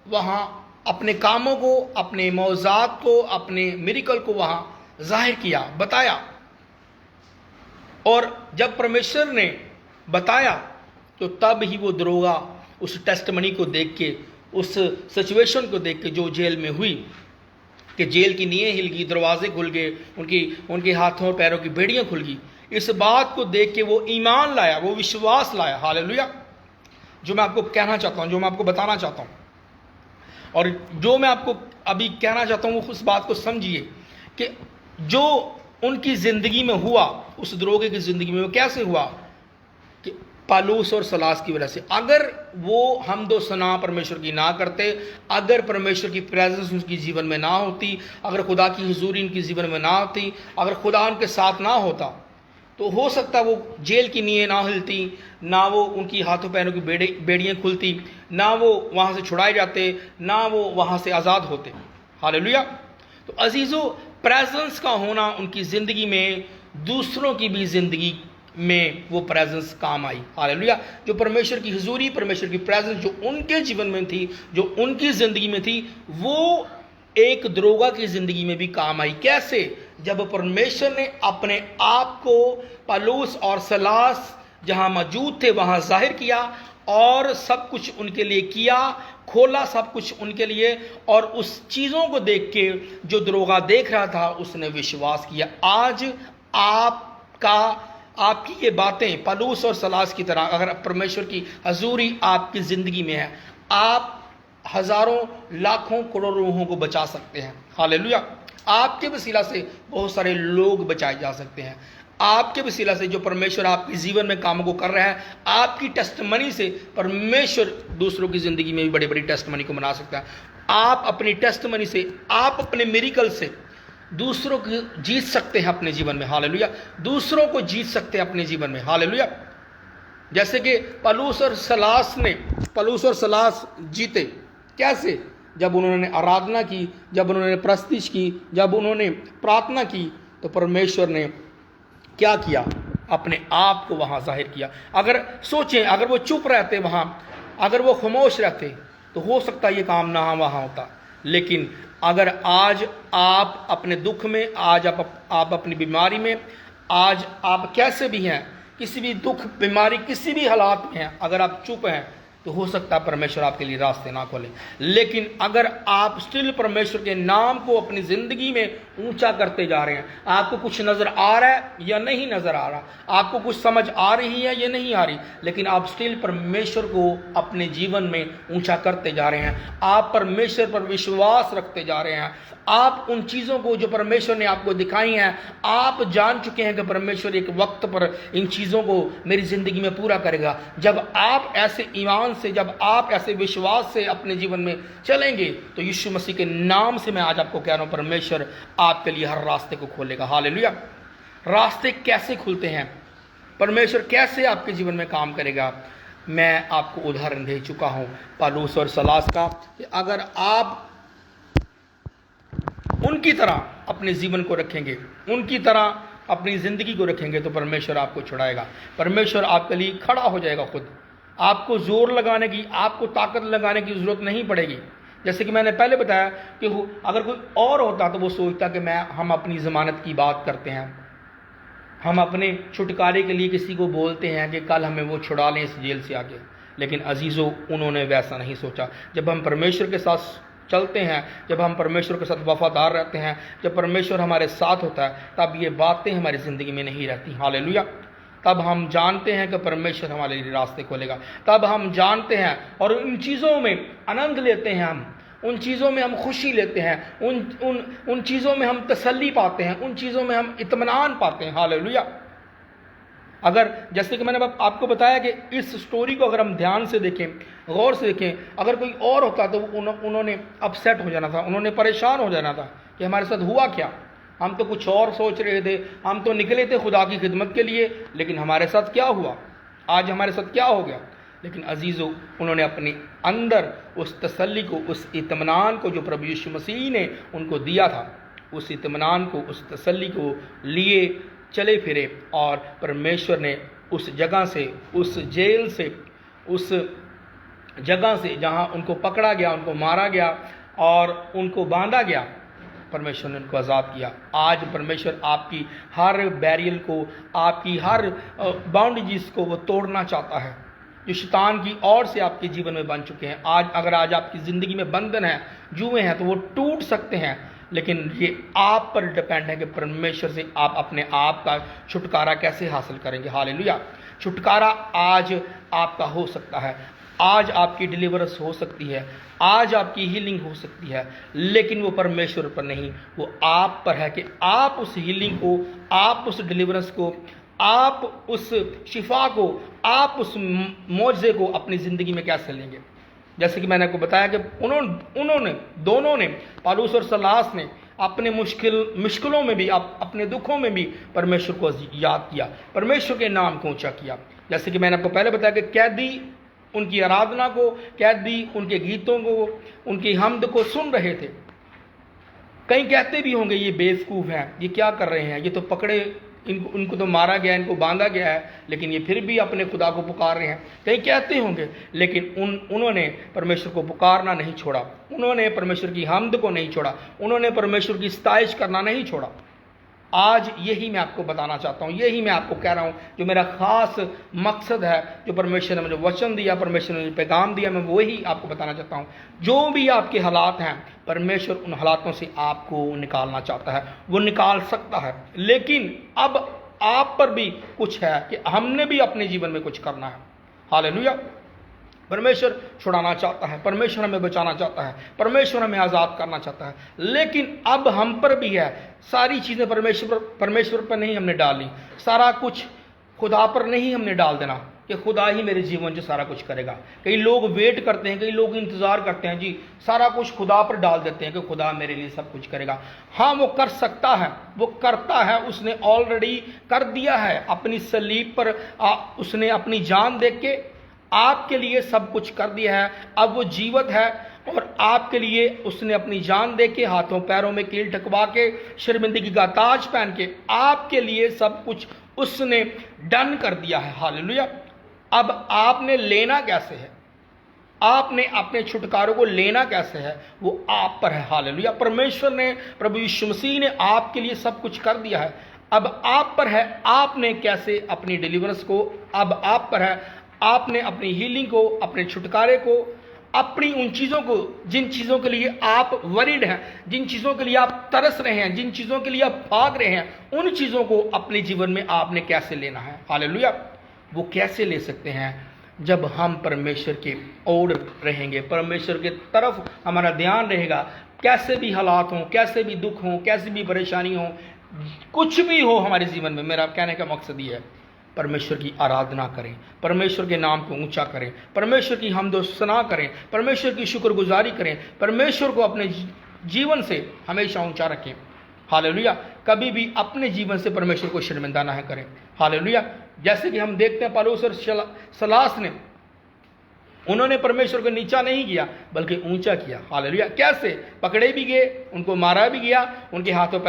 वहां, अपने कामों को, अपने मौजात को, अपने मिरेकल को वहां जाहिर किया, बताया। और जब परमेश्वर ने बताया तो तब ही वो दरोगा उस टेस्टमनी को देख के, उस सिचुएशन को देख के जो जेल में हुई, कि जेल की नींवें हिल गई, दरवाजे खुल गए, उनके हाथों और पैरों की बेड़ियां खुल गई, इस बात को देख के वो ईमान लाया, वो विश्वास लाया। हालेलुया। जो मैं आपको कहना चाहता हूं, जो मैं आपको बताना चाहता हूं, और जो मैं आपको अभी कहना चाहता हूं, वो उस बात को समझिए कि जो उनकी ज़िंदगी में हुआ, उस दरोगे की ज़िंदगी में वो कैसे हुआ, कि पौलुस और सलास की वजह से। अगर वो हमदो सना परमेश्वर की ना करते, अगर परमेश्वर की प्रेजेंस उनकी जीवन में ना होती, अगर खुदा की हुजूरी उनकी जीवन में ना होती, अगर खुदा उनके साथ ना होता, तो हो सकता वो जेल की नींवें ना हिलती, ना वो उनकी हाथों पैरों की बेड़ियाँ खुलती, ना वो वहाँ से छुड़ाए जाते, ना वो वहाँ से आज़ाद होते। हालेलुया। तो अजीज़ों, प्रेजेंस का होना उनकी ज़िंदगी में, दूसरों की भी ज़िंदगी में वो प्रेजेंस काम आई। हालेलुया। जो परमेश्वर की हुजूरी, परमेश्वर की प्रेजेंस जो उनके जीवन में थी, जो उनकी ज़िंदगी में थी, वो एक दरोगा की ज़िंदगी में भी काम आई। कैसे? जब परमेश्वर ने अपने आप को पौलुस और सलास जहां मौजूद थे वहां जाहिर किया, और सब कुछ उनके लिए किया, खोला सब कुछ उनके लिए, और उस चीज़ों को देख के जो दरोगा देख रहा था, उसने विश्वास किया। आज आपकी ये बातें पौलुस और सलास की तरह, अगर परमेश्वर की हजूरी आपकी ज़िंदगी में है, आप हजारों लाखों करोड़ों लोगों को बचा सकते हैं। हालेलुया। आपके वसीला से बहुत सारे लोग बचाए जा सकते हैं। आपके वसीला से जो परमेश्वर आपके जीवन में कामों को कर रहा है, आपकी टेस्टमनी से परमेश्वर दूसरों की जिंदगी में भी बड़ी बड़ी टेस्टमनी को बना सकता है। आप अपनी टेस्टमनी से, आप अपने मिरेकल से दूसरों को जीत सकते हैं अपने जीवन में। हालेलुया। दूसरों को जीत सकते हैं अपने जीवन में। हालेलुया। जैसे कि पलूस और सलास जीते। कैसे? जब उन्होंने आराधना की, जब उन्होंने प्रस्तिश की, जब उन्होंने प्रार्थना की, तो परमेश्वर ने क्या किया? अपने आप को वहां जाहिर किया। अगर सोचें, अगर वो चुप रहते वहां, अगर वो खामोश रहते, तो हो सकता ये काम ना वहां होता। लेकिन अगर आज आप अपने दुख में, आज आप अपनी बीमारी में, आज आप कैसे भी हैं, किसी भी दुख, बीमारी, किसी भी हालात में हैं, अगर आप चुप हैं, तो हो सकता है परमेश्वर आपके लिए रास्ते ना खोले। लेकिन अगर आप स्टिल परमेश्वर के नाम को अपनी जिंदगी में ऊंचा करते जा रहे हैं, आपको कुछ नजर आ रहा है या नहीं नजर आ रहा, आपको कुछ समझ आ रही है या नहीं आ रही, लेकिन आप स्टिल परमेश्वर को अपने जीवन में ऊंचा करते जा रहे हैं, आप परमेश्वर पर विश्वास रखते जा रहे हैं, आप उन चीज़ों को जो परमेश्वर ने आपको दिखाई हैं, आप जान चुके हैं कि परमेश्वर एक वक्त पर इन चीज़ों को मेरी ज़िंदगी में पूरा करेगा। जब आप ऐसे ईमान से, जब आप ऐसे विश्वास से अपने जीवन में चलेंगे, तो यीशु मसीह के नाम से मैं आज आपको कह रहा हूँ, परमेश्वर आपके लिए हर रास्ते को खोलेगा। हालेलुया। रास्ते कैसे खुलते हैं, परमेश्वर कैसे आपके जीवन में काम करेगा, मैं आपको उदाहरण दे चुका हूँ पौलुस और सलास का, कि अगर आप उनकी तरह अपने जीवन को रखेंगे, उनकी तरह अपनी ज़िंदगी को रखेंगे, तो परमेश्वर आपको छुड़ाएगा। परमेश्वर आपके लिए खड़ा हो जाएगा खुद। आपको जोर लगाने की, आपको ताकत लगाने की ज़रूरत नहीं पड़ेगी। जैसे कि मैंने पहले बताया कि अगर कोई और होता तो वो सोचता कि हम अपनी ज़मानत की बात करते हैं, हम अपने छुटकारे के लिए किसी को बोलते हैं कि कल हमें वो छुड़ा लें इस जेल से आके। लेकिन अजीज़ों, उन्होंने वैसा नहीं सोचा। जब हम परमेश्वर के साथ चलते हैं, जब हम परमेश्वर के साथ वफादार रहते हैं, जब परमेश्वर हमारे साथ होता है, तब ये बातें हमारी ज़िंदगी में नहीं रहती। हालेलुया। तब हम जानते हैं कि परमेश्वर हमारे लिए रास्ते खोलेगा। तब हम जानते हैं और उन चीज़ों में आनंद लेते हैं, हम उन चीज़ों में हम खुशी लेते हैं, उन चीज़ों में हम तसल्ली पाते हैं, उन चीज़ों में हम इत्मीनान पाते हैं। हालेलुया। अगर जैसे कि मैंने आपको बताया कि इस स्टोरी को अगर हम ध्यान से देखें, गौर से देखें, अगर कोई और होता तो उन्होंने अपसेट हो जाना था, उन्होंने परेशान हो जाना था कि हमारे साथ हुआ क्या, हम तो कुछ और सोच रहे थे, हम तो निकले थे खुदा की खिदमत के लिए, लेकिन हमारे साथ क्या हुआ, आज हमारे साथ क्या हो गया। लेकिन अजीज़ों, उन्होंने अपने अंदर उस तसल्ली को, उस इत्मीनान को जो प्रभु यीशु मसीह ने उनको दिया था, उस इत्मीनान को, उस तसल्ली को लिए चले फिरे, और परमेश्वर ने उस जगह से, उस जेल से, उस जगह से जहां उनको पकड़ा गया, उनको मारा गया और उनको बांधा गया, परमेश्वर ने उनको आज़ाद किया। आज परमेश्वर आपकी हर बैरियल को, आपकी हर बाउंड्रीज को वो तोड़ना चाहता है जो शैतान की ओर से आपके जीवन में बन चुके हैं। अगर आज आपकी ज़िंदगी में बंधन है, जुए हैं, तो वो टूट सकते हैं, लेकिन ये आप पर डिपेंड है कि परमेश्वर से आप अपने आप का छुटकारा कैसे हासिल करेंगे। हालेलुया। छुटकारा आज आपका हो सकता है, आज आपकी डिलीवरेंस हो सकती है, आज आपकी हीलिंग हो सकती है, लेकिन वो परमेश्वर पर नहीं, वो आप पर है कि आप उस हीलिंग को, आप उस डिलीवरेंस को, आप उस शिफा को, आप उस मौजज़े को अपनी ज़िंदगी में कैसे लेंगे। जैसे कि मैंने आपको बताया कि उन्होंने दोनों ने, पौलुस और सलास ने, अपने मुश्किलों में भी, अपने दुखों में भी परमेश्वर को याद किया, परमेश्वर के नाम को ऊंचा किया। जैसे कि मैंने आपको पहले बताया कि कैदी उनकी आराधना को, कैदी उनके गीतों को, उनकी हमद को सुन रहे थे। कई कहते भी होंगे ये बेवकूफ़ हैं, ये क्या कर रहे हैं, ये तो पकड़े, इनको तो मारा गया, इनको बांधा गया है, लेकिन ये फिर भी अपने खुदा को पुकार रहे हैं, कहीं कहते होंगे। लेकिन उन्होंने परमेश्वर को पुकारना नहीं छोड़ा, उन्होंने परमेश्वर की हमद को नहीं छोड़ा, उन्होंने परमेश्वर की सताइश करना नहीं छोड़ा। आज यही मैं आपको बताना चाहता हूँ, यही मैं आपको कह रहा हूँ, जो मेरा ख़ास मकसद है, जो परमेश्वर ने मुझे वचन दिया, परमेश्वर ने मुझे पैगाम दिया, मैं वही आपको बताना चाहता हूँ। जो भी आपके हालात हैं, परमेश्वर उन हालातों से आपको निकालना चाहता है, वो निकाल सकता है, लेकिन अब आप पर भी कुछ है कि हमने भी अपने जीवन में कुछ करना है। हालेलुया। परमेश्वर छुड़ाना चाहता है, परमेश्वर हमें बचाना चाहता है, परमेश्वर हमें आज़ाद करना चाहता है। लेकिन अब हम पर भी है, सारी चीज़ें परमेश्वर पर नहीं हमने डाली, सारा कुछ खुदा पर नहीं हमने डाल देना कि खुदा ही मेरे जीवन से सारा कुछ करेगा। कई लोग वेट करते हैं, कई लोग इंतज़ार करते हैं, जी सारा कुछ खुदा पर डाल देते हैं कि खुदा मेरे लिए सब कुछ करेगा। हाँ, वो कर सकता है, वो करता है, उसने ऑलरेडी कर दिया है। अपनी सलीब पर उसने अपनी जान दे के आपके लिए सब कुछ कर दिया है। अब वो जीवित है और आपके लिए उसने अपनी जान दे के, हाथों पैरों में कील ठकवा के, शर्मिंदगी का ताज पहन के आपके लिए सब कुछ उसने डन कर दिया है। हालेलुया। अब आपने लेना कैसे है, आपने अपने छुटकारों को लेना कैसे है, वो आप पर है। हालेलुया। परमेश्वर ने, प्रभु यीशु मसीह ने आपके लिए सब कुछ कर दिया है। अब आप पर है, आपने कैसे अपनी डिलीवरेंस को, अब आप पर है, आपने अपनी हीलिंग को, अपने छुटकारे को, अपनी उन चीज़ों को जिन चीज़ों के लिए आप वरीड हैं, जिन चीज़ों के लिए आप तरस रहे हैं, जिन चीज़ों के लिए आप भाग रहे हैं, उन चीज़ों को अपने जीवन में आपने कैसे लेना है। हालेलुया। वो कैसे ले सकते हैं? जब हम परमेश्वर के ओर रहेंगे, परमेश्वर के तरफ हमारा ध्यान रहेगा। कैसे भी हालात हों, कैसे भी दुख हों, कैसी भी परेशानी हो, कुछ भी हो हमारे जीवन में, मेरा कहने का मकसद ये है, परमेश्वर की आराधना करें, परमेश्वर के नाम को ऊंचा करें, परमेश्वर की हमदो सना करें, परमेश्वर की शुक्रगुजारी करें, परमेश्वर को अपने जीवन से हमेशा ऊंचा रखें। हालेलुया। कभी भी अपने जीवन से परमेश्वर को शर्मिंदा ना करें। हालेलुया। जैसे कि हम देखते हैं पौलुस और सलास ने, उन्होंने परमेश्वर को नीचा नहीं किया बल्कि ऊंचा किया। हालेलुया। कैसे? पकड़े भी गए, उनको मारा भी गया, उनके हाथों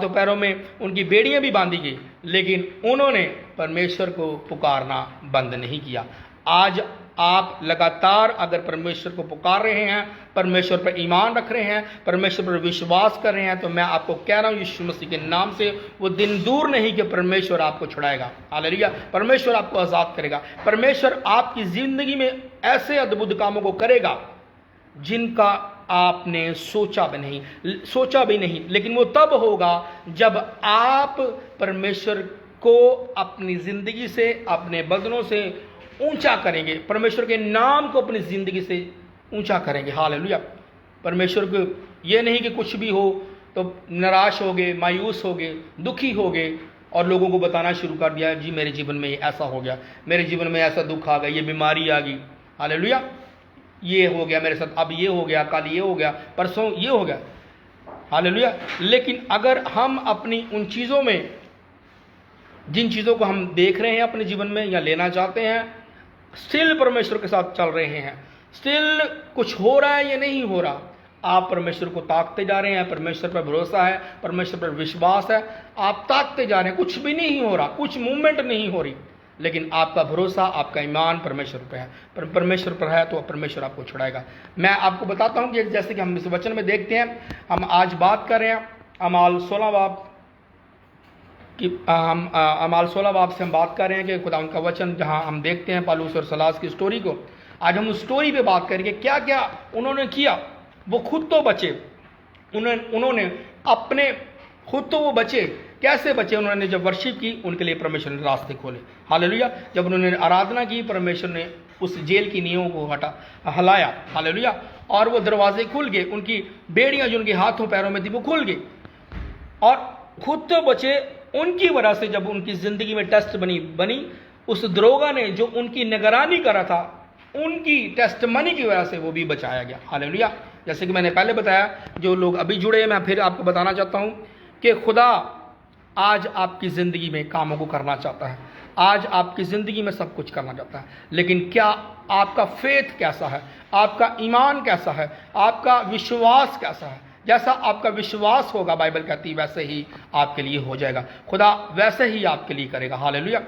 पैरों में उनकी बेड़ियां भी बांधी गई, लेकिन उन्होंने परमेश्वर को पुकारना बंद नहीं किया। आज आप लगातार अगर परमेश्वर को पुकार रहे हैं, परमेश्वर पर ईमान रख रहे हैं, परमेश्वर पर विश्वास कर रहे हैं, तो मैं आपको कह रहा हूं यीशु मसीह के नाम से, वो दिन दूर नहीं कि परमेश्वर आपको छुड़ाएगा। हालेलुया। परमेश्वर आपको आज़ाद करेगा। परमेश्वर आपकी ज़िंदगी में ऐसे अद्भुत कामों को करेगा जिनका आपने सोचा भी नहीं, लेकिन वो तब होगा जब आप परमेश्वर को अपनी ज़िंदगी से, अपने बदनों से ऊंचा करेंगे, परमेश्वर के नाम को अपनी ज़िंदगी से ऊंचा करेंगे। हालेलुया। परमेश्वर को ये नहीं कि कुछ भी हो तो निराश हो गए, मायूस हो गए, दुखी हो गए और लोगों को बताना शुरू कर दिया, जी मेरे जीवन में ऐसा हो गया, मेरे जीवन में ऐसा दुख आ गया, ये बीमारी आ गई, हालेलुया, ये हो गया मेरे साथ, अब ये हो गया, कल ये हो गया, परसों ये हो गया। हालेलुया। लेकिन अगर हम अपनी उन चीज़ों में, जिन चीज़ों को हम देख रहे हैं अपने जीवन में या लेना चाहते हैं, स्टिल परमेश्वर के साथ चल रहे हैं, स्टिल कुछ हो रहा है या नहीं हो रहा, आप परमेश्वर को ताकते जा रहे हैं, परमेश्वर पर भरोसा है, परमेश्वर पर विश्वास है, आप ताकते जा रहे हैं, कुछ भी नहीं हो रहा, कुछ मूवमेंट नहीं हो रही, लेकिन आपका भरोसा, आपका ईमान परमेश्वर पर है, परमेश्वर पर है, तो परमेश्वर आपको छुड़ाएगा। मैं आपको बताता हूं कि जैसे कि हम इस वचन में देखते हैं, हम आज बात कर रहे हैं अमाल 16 बाब कि हम अमाल 16 बाब से हम बात कर रहे हैं कि खुदा उनका वचन, जहां हम देखते हैं पौलुस और सलास की स्टोरी को। आज हम उस स्टोरी पे बात करेंगे, क्या क्या उन्होंने किया। वो खुद तो बचे, उन्होंने अपने खुद तो वो बचे, कैसे बचे? उन्होंने जब वर्शिप की, उनके लिए परमेश्वर ने रास्ते खोले। हालेलुया। जब उन्होंने आराधना की, परमेश्वर ने उस जेल की नींवों को हिलाया। हालेलुया। और वो दरवाजे खुल गए, उनकी बेड़ियां जो उनके हाथों पैरों में थी वो खुल गई, और खुद तो बचे, उनकी वजह से जब उनकी ज़िंदगी में टेस्ट बनी, उस दरोगा ने जो उनकी निगरानी करा था, उनकी टेस्ट मनी की वजह से वो भी बचाया गया। हालेलुया। जैसे कि मैंने पहले बताया, जो लोग अभी जुड़े हैं, मैं फिर आपको बताना चाहता हूं कि खुदा आज आपकी ज़िंदगी में कामों को करना चाहता है, आज आपकी ज़िंदगी में सब कुछ करना चाहता है, लेकिन क्या आपका फेथ कैसा है, आपका ईमान कैसा है, आपका विश्वास कैसा है? जैसा आपका विश्वास होगा, बाइबल कहती है, वैसे ही आपके लिए हो जाएगा, खुदा वैसे ही आपके लिए करेगा। हालेलुया।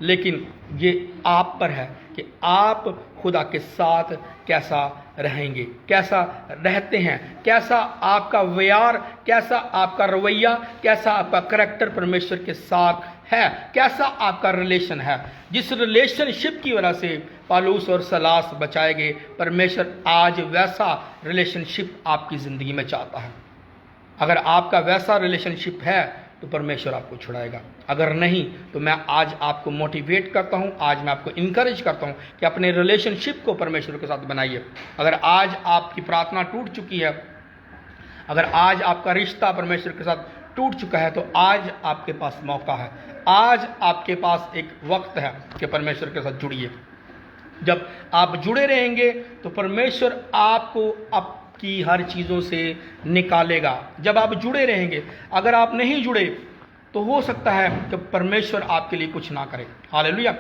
लेकिन ये आप पर है कि आप खुदा के साथ कैसा रहेंगे, कैसा रहते हैं, कैसा आपका व्यवहार, कैसा आपका रवैया, कैसा आपका करैक्टर परमेश्वर के साथ है, कैसा आपका रिलेशन है। जिस रिलेशनशिप की वजह से पौलुस और सलास बचाए गए, परमेश्वर आज वैसा रिलेशनशिप आपकी ज़िंदगी में चाहता है। अगर आपका वैसा रिलेशनशिप है तो परमेश्वर आपको छुड़ाएगा। अगर नहीं तो मैं आज आपको मोटिवेट करता हूँ, आज मैं आपको इनकरेज करता हूँ कि अपने रिलेशनशिप को परमेश्वर के साथ बनाइए। अगर आज आपकी प्रार्थना टूट चुकी है, अगर आज आपका रिश्ता परमेश्वर के साथ टूट चुका है, तो आज आपके पास मौका है, आज आपके पास एक वक्त है कि परमेश्वर के साथ जुड़िए। जब आप जुड़े रहेंगे तो परमेश्वर आपको आपकी हर चीज़ों से निकालेगा। जब आप जुड़े रहेंगे, अगर आप नहीं जुड़े तो हो सकता है कि परमेश्वर आपके लिए कुछ ना करे। हालेलुया।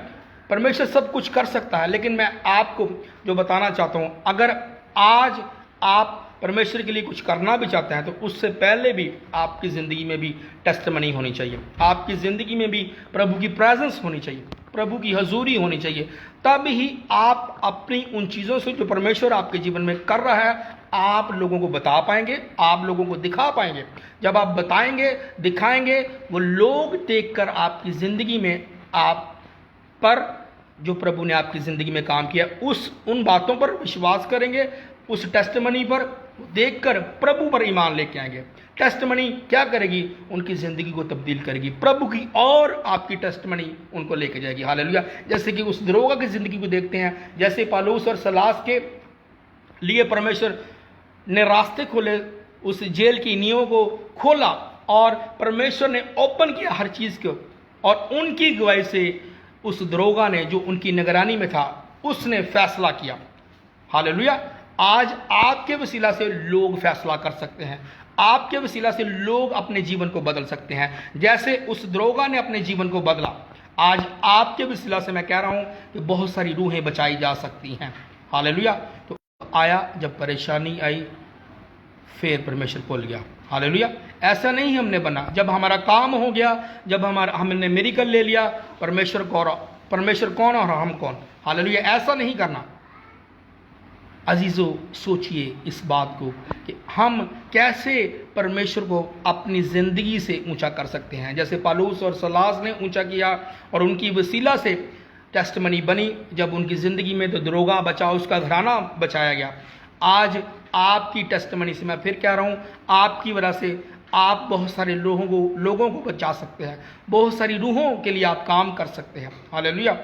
परमेश्वर सब कुछ कर सकता है, लेकिन मैं आपको जो बताना चाहता हूँ, अगर आज आप परमेश्वर के लिए कुछ करना भी चाहते हैं तो उससे पहले भी आपकी ज़िंदगी में भी टेस्टमनी होनी चाहिए, आपकी ज़िंदगी में भी प्रभु की प्रेजेंस होनी चाहिए, प्रभु की हजूरी होनी चाहिए। तब ही आप अपनी उन चीज़ों से जो परमेश्वर आपके जीवन में कर रहा है आप लोगों को बता पाएंगे, आप लोगों को दिखा पाएंगे। जब आप बताएंगे, दिखाएंगे, वो लोग देखकर आपकी ज़िंदगी में आप पर जो प्रभु ने आपकी ज़िंदगी में काम किया उन बातों पर विश्वास करेंगे, उस टेस्टमनी पर देखकर प्रभु पर ईमान लेके आएंगे। टेस्टमनी क्या करेगी? उनकी ज़िंदगी को तब्दील करेगी, प्रभु की और आपकी टेस्टमनी उनको लेके जाएगी। हालेलुया। जैसे कि उस दरोगा की ज़िंदगी को देखते हैं, जैसे पौलुस और सलास के लिए परमेश्वर ने रास्ते खोले, उस जेल की नींवों को खोला और परमेश्वर ने ओपन किया हर चीज़ को, और उनकी गवाही से उस दरोगा ने जो उनकी निगरानी में था उसने फैसला किया। हालेलुया। आज आपके वसीला से लोग फैसला कर सकते हैं, आपके वसीला से लोग अपने जीवन को बदल सकते हैं। जैसे उस दरोगा ने अपने जीवन को बदला, आज आपके वसीला से मैं कह रहा हूं कि बहुत सारी रूहें बचाई जा सकती हैं। हालेलुया। तो आया जब परेशानी आई फिर परमेश्वर भूल गया। हालेलुया। ऐसा नहीं हमने बना, जब हमारा काम हो गया, जब हमने मिरेकल ले लिया, परमेश्वर कौन और हम कौन। हालेलुया। ऐसा नहीं करना। अजीज़ों, सोचिए इस बात को कि हम कैसे परमेश्वर को अपनी ज़िंदगी से ऊंचा कर सकते हैं। जैसे पौलुस और सलास ने ऊंचा किया और उनकी वसीला से टेस्टमनी बनी, जब उनकी ज़िंदगी में तो दरोगा बचा, उसका घराना बचाया गया। आज आपकी टेस्टमनी से, मैं फिर कह रहा हूँ, आपकी वजह से आप बहुत सारे लोगों को बचा सकते हैं, बहुत सारी रूहों के लिए आप काम कर सकते हैं। हालेलुया।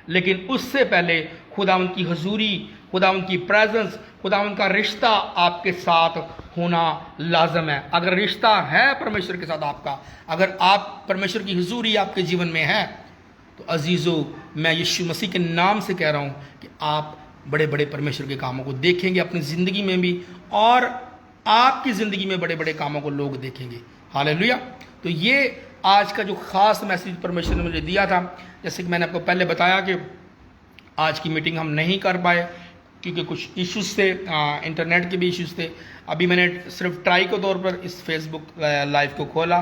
लेकिन उससे पहले खुदावंद की हजूरी, खुदावंद की प्रेजेंस, खुदावंद का रिश्ता आपके साथ होना लाजम है। अगर रिश्ता है परमेश्वर के साथ आपका, अगर आप परमेश्वर की हजूरी आपके जीवन में है, तो अजीज़ों, मैं यीशु मसीह के नाम से कह रहा हूँ कि आप बड़े बड़े परमेश्वर के कामों को देखेंगे अपनी ज़िंदगी में भी, और आपकी ज़िंदगी में बड़े बड़े कामों को लोग देखेंगे। हालेलुया। तो ये आज का जो ख़ास मैसेज परमेश्वर ने मुझे दिया था, जैसे कि मैंने आपको पहले बताया कि आज की मीटिंग हम नहीं कर पाए क्योंकि कुछ इश्यूज़ थे, इंटरनेट के भी इश्यूज़ थे। अभी मैंने सिर्फ ट्राई के तौर पर इस फेसबुक लाइव को खोला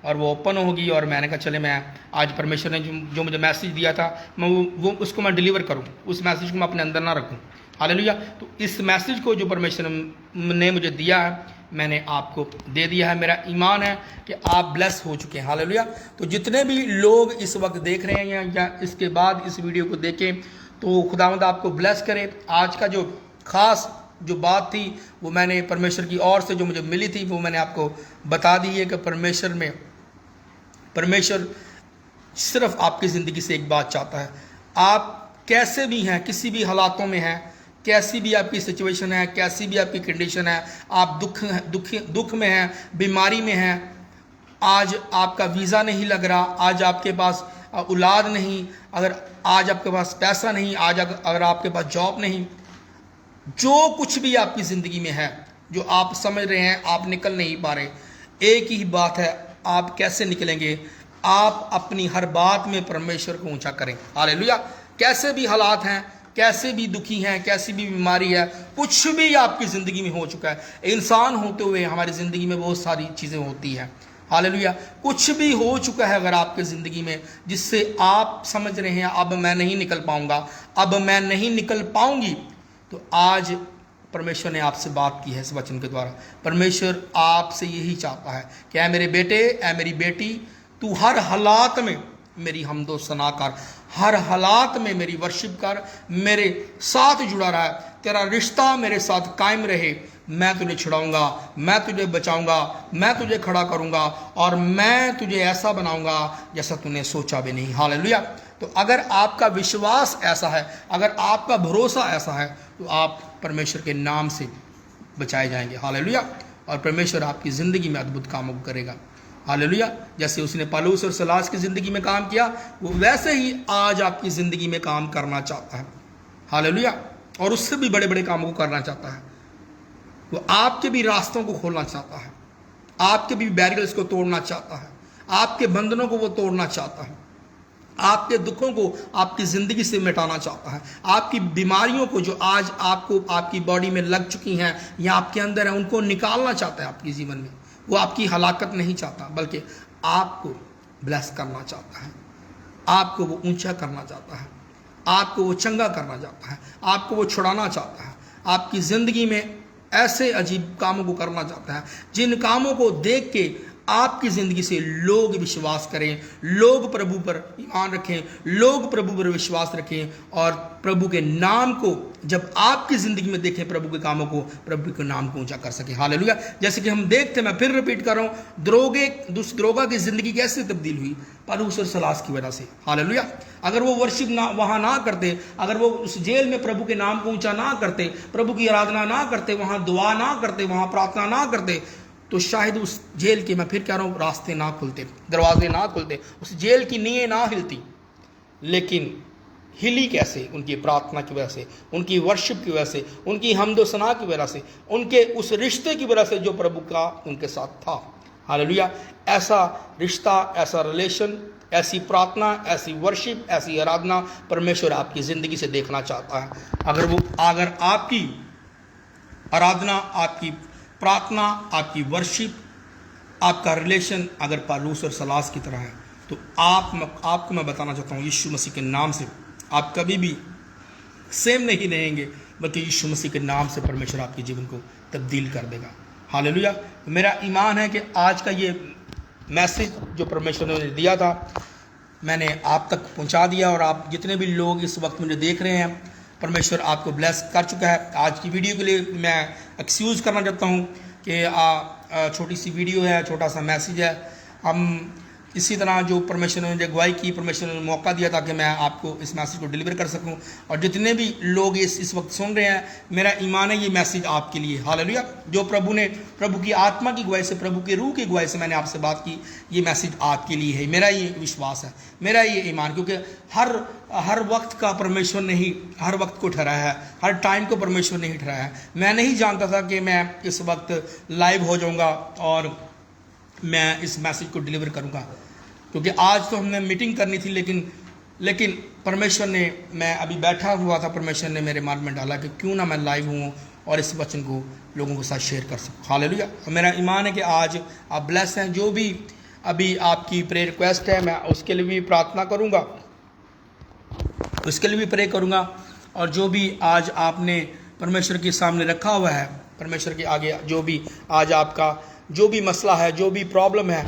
और वो ओपन होगी, और मैंने कहा चले मैं आज परमेश्वर ने जो मुझे मैसेज दिया था मैं वो उसको मैं डिलीवर करूं, उस मैसेज को मैं अपने अंदर ना रखूं। हालेलुया। तो इस मैसेज को जो परमेश्वर ने मुझे दिया है मैंने आपको दे दिया है। मेरा ईमान है कि आप ब्लेस हो चुके हैं। हालेलुया। तो जितने भी लोग इस वक्त देख रहे हैं या इसके बाद इस वीडियो को देखें, तो खुदावंद आपको ब्लेस करे। आज का जो ख़ास जो बात थी वो मैंने परमेश्वर की ओर से जो मुझे मिली थी वो मैंने आपको बता दी है कि परमेश्वर सिर्फ आपकी ज़िंदगी से एक बात चाहता है। आप कैसे भी हैं, किसी भी हालातों में हैं, कैसी भी आपकी सिचुएशन है, कैसी भी आपकी कंडीशन है, आप दुख में हैं, बीमारी में हैं, आज आपका वीज़ा नहीं लग रहा, आज आपके पास औलाद नहीं, अगर आज आपके पास पैसा नहीं, आज अगर आपके पास जॉब नहीं, जो कुछ भी आपकी ज़िंदगी में है जो आप समझ रहे हैं आप निकल नहीं पा रहे, एक ही बात है, आप कैसे निकलेंगे? आप अपनी हर बात में परमेश्वर को ऊंचा करें। हालेलुया। कैसे भी हालात हैं, कैसे भी दुखी हैं, कैसी भी बीमारी है, कुछ भी आपकी ज़िंदगी में हो चुका है, इंसान होते हुए हमारी ज़िंदगी में बहुत सारी चीज़ें होती हैं। हालेलुया। कुछ भी हो चुका है अगर आपकी ज़िंदगी में जिससे आप समझ रहे हैं अब मैं नहीं निकल पाऊंगा, अब मैं नहीं निकल पाऊंगी, तो आज परमेश्वर ने आपसे बात की है इस वचन के द्वारा। परमेश्वर आपसे यही चाहता है कि ऐ मेरे बेटे, ऐ मेरी बेटी, तू हर हालात में मेरी हमदो सना कर, हर हालात में मेरी वर्शिप कर, मेरे साथ जुड़ा रहा, तेरा रिश्ता मेरे साथ कायम रहे। मैं तुझे छुड़ाऊंगा, मैं तुझे बचाऊंगा, मैं तुझे खड़ा करूंगा और मैं तुझे ऐसा बनाऊंगा जैसा तूने सोचा भी नहीं। हालेलुया। तो अगर आपका विश्वास ऐसा है, अगर आपका भरोसा ऐसा है, तो आप परमेश्वर के नाम से बचाए जाएंगे। हालेलुया। और परमेश्वर आपकी ज़िंदगी में अद्भुत कामों को करेगा। हालेलुया। जैसे उसने पौलुस और सीलास की ज़िंदगी में काम किया, वो वैसे ही आज आपकी ज़िंदगी में काम करना चाहता है। हालेलुया। और उससे भी बड़े बड़े कामों को करना चाहता है। वो आपके भी रास्तों को खोलना चाहता है, आपके भी बैरियर्स को तोड़ना चाहता है, आपके बंधनों को वो तोड़ना चाहता है, आपके दुखों को आपकी ज़िंदगी से मिटाना चाहता है, आपकी बीमारियों को जो आज आपको आपकी बॉडी में लग चुकी हैं या आपके अंदर है, उनको निकालना चाहता है आपके जीवन में। वो आपकी हलाकत नहीं चाहता, बल्कि आपको ब्लेस करना चाहता है, आपको वो ऊंचा करना चाहता है, आपको वो चंगा करना चाहता है, आपको वो छुड़ाना चाहता है, आपकी ज़िंदगी में ऐसे अजीब कामों को करना चाहता है जिन कामों को देख के आपकी ज़िंदगी से लोग विश्वास करें, लोग प्रभु पर ईमान रखें, लोग प्रभु पर विश्वास रखें और प्रभु के नाम को जब आपकी ज़िंदगी में देखें, प्रभु के कामों को, प्रभु के नाम को ऊंचा कर सकें। हालेलुया। जैसे कि हम देखते, मैं फिर रिपीट कर रहा हूँ, दरोगा की ज़िंदगी कैसे तब्दील हुई? पौलुस और सीलास की वजह से। हालेलुया। अगर वो वर्शिप ना वहाँ ना करते, अगर वो उस जेल में प्रभु के नाम को ऊंचा ना करते, प्रभु की आराधना ना करते, वहाँ दुआ ना करते, वहाँ प्रार्थना ना करते, तो शायद उस जेल के, मैं फिर कह रहा हूँ, रास्ते ना खुलते, दरवाजे ना खुलते, उस जेल की नींवें ना हिलती। लेकिन हिली कैसे? उनकी प्रार्थना की वजह से, उनकी वर्शिप की वजह से, उनकी हमदो सना की वजह से, उनके उस रिश्ते की वजह से जो प्रभु का उनके साथ था। हालेलुया। ऐसा रिश्ता, ऐसा रिलेशन, ऐसी प्रार्थना, ऐसी वर्शिप, ऐसी आराधना परमेश्वर आपकी ज़िंदगी से देखना चाहता है। अगर आपकी आराधना, आपकी प्रार्थना, आपकी वर्शिप, आपका रिलेशन अगर पौलुस और सीलास की तरह है, तो आपको मैं बताना चाहता हूँ, यीशु मसीह के नाम से आप कभी भी सेम नहीं रहेंगे, बल्कि यीशु मसीह के नाम से परमेश्वर आपके जीवन को तब्दील कर देगा। हालेलुया। मेरा ईमान है कि आज का ये मैसेज जो परमेश्वर ने मुझे दिया था, मैंने आप तक पहुंचा दिया। और आप जितने भी लोग इस वक्त मुझे देख रहे हैं, परमेश्वर आपको ब्लेस कर चुका है। आज की वीडियो के लिए मैं एक्सक्यूज़ करना चाहता हूं कि छोटी सी वीडियो है, छोटा सा मैसेज है। हम इसी तरह जो परमेश्वर ने मुझे अगुवाई की, परमेश्वर ने मौका दिया ताकि मैं आपको इस मैसेज को डिलीवर कर सकूं। और जितने भी लोग इस वक्त सुन रहे हैं, मेरा ईमान है ये मैसेज आपके लिए। हालेलुया। जो प्रभु की आत्मा की अगुवाई से, प्रभु के रूह की अगुवाई से मैंने आपसे बात की, ये मैसेज आपके लिए है। मेरा ये विश्वास है, मेरा ये ईमान, क्योंकि हर वक्त का परमेश्वर नहीं हर वक्त को ठहराया है, हर टाइम को परमेश्वर नहीं ठहराया है। मैं नहीं जानता था कि मैं इस वक्त लाइव हो जाऊँगा और मैं इस मैसेज को डिलीवर करूंगा, क्योंकि आज तो हमने मीटिंग करनी थी, लेकिन परमेश्वर ने, मैं अभी बैठा हुआ था, परमेश्वर ने मेरे मन में डाला कि क्यों ना मैं लाइव हूँ और इस वचन को लोगों के साथ शेयर कर सकूँ। हालेलुया। मेरा ईमान है कि आज आप ब्लेस हैं। जो भी अभी आपकी प्रेयर रिक्वेस्ट है, मैं उसके लिए भी प्रार्थना करूँगा, उसके लिए भी प्रे करूँगा। और जो भी आज आपने परमेश्वर के सामने रखा हुआ है, परमेश्वर के आगे जो भी आज आपका जो भी मसला है, जो भी प्रॉब्लम है,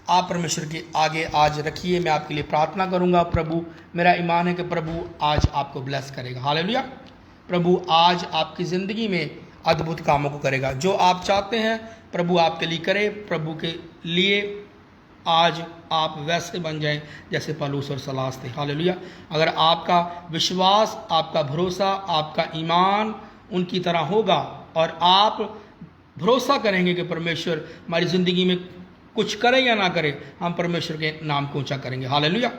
आप परमेश्वर के आगे आज रखिए। मैं आपके लिए प्रार्थना करूंगा। प्रभु, मेरा ईमान है कि प्रभु आज आपको ब्लेस करेगा। हालेलुया। प्रभु आज आपकी ज़िंदगी में अद्भुत कामों को करेगा। जो आप चाहते हैं प्रभु आपके लिए करे। प्रभु के लिए आज आप वैसे बन जाएं जैसे पौलुस और सीलास थे। हालेलुया। अगर आपका विश्वास, आपका भरोसा, आपका ईमान उनकी तरह होगा और आप भरोसा करेंगे कि परमेश्वर हमारी ज़िंदगी में कुछ करे या ना करे, हम परमेश्वर के नाम को ऊंचा करेंगे। हालेलुया।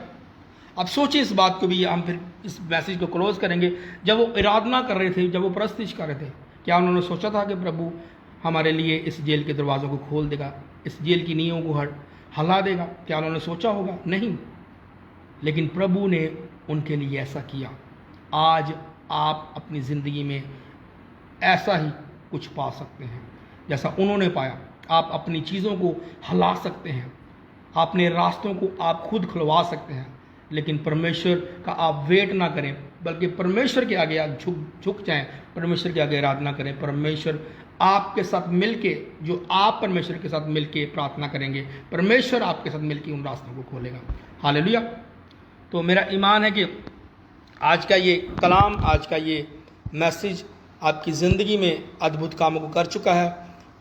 अब सोचिए इस बात को भी। हम फिर इस मैसेज को क्लोज करेंगे। जब वो आराधना कर रहे थे, जब वो प्रस्तुति कर रहे थे, क्या उन्होंने सोचा था कि प्रभु हमारे लिए इस जेल के दरवाज़ों को खोल देगा, इस जेल की नींवों को हिला देगा? क्या उन्होंने सोचा होगा? नहीं। लेकिन प्रभु ने उनके लिए ऐसा किया। आज आप अपनी ज़िंदगी में ऐसा ही कुछ पा सकते हैं जैसा उन्होंने पाया। आप अपनी चीज़ों को हिला सकते हैं, अपने रास्तों को आप खुद खुलवा सकते हैं। लेकिन परमेश्वर का आप वेट ना करें, बल्कि परमेश्वर के आगे आप झुक जाएं, परमेश्वर के आगे आराधना करें। परमेश्वर आपके साथ मिलके, जो आप परमेश्वर के साथ मिलके प्रार्थना करेंगे, परमेश्वर आपके साथ मिलके उन रास्तों को खोलेगा। हालेलुया। तो मेरा ईमान है कि आज का ये कलाम, आज का ये मैसेज आपकी ज़िंदगी में अद्भुत कामों को कर चुका है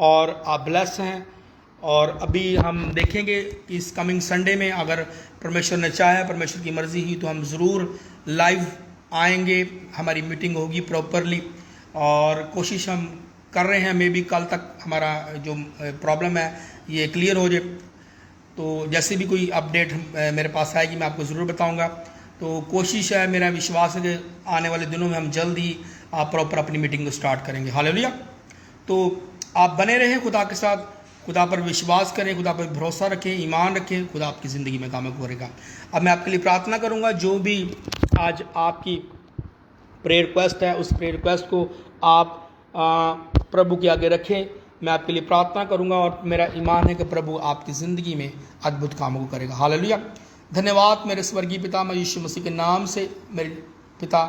और आप ब्लेस हैं। और अभी हम देखेंगे कि इस कमिंग संडे में अगर परमेश्वर ने चाहा, परमेश्वर की मर्ज़ी हुई तो हम ज़रूर लाइव आएंगे, हमारी मीटिंग होगी प्रॉपरली और कोशिश हम कर रहे हैं मे बी कल तक हमारा जो प्रॉब्लम है ये क्लियर हो जाए। तो जैसे भी कोई अपडेट मेरे पास आएगी मैं आपको ज़रूर बताऊंगा। तो कोशिश है, मेरा विश्वास है कि आने वाले दिनों में हम जल्द ही प्रॉपर अपनी मीटिंग को स्टार्ट करेंगे। हालेलुया। तो आप बने रहें खुदा के साथ, खुदा पर विश्वास करें, खुदा पर भरोसा रखें, ईमान रखें, खुदा आपकी ज़िंदगी में काम करेगा। अब मैं आपके लिए प्रार्थना करूँगा। जो भी आज आपकी प्रेयर रिक्वेस्ट है उस प्रेयर रिक्वेस्ट को आप प्रभु के आगे रखें। मैं आपके लिए प्रार्थना करूंगा और मेरा ईमान है कि प्रभु आपकी ज़िंदगी में अद्भुत कामों को करेगा। हालेलुया। धन्यवाद मेरे स्वर्गीय पिता, मैं यीशु मसीह के नाम से मेरे पिता,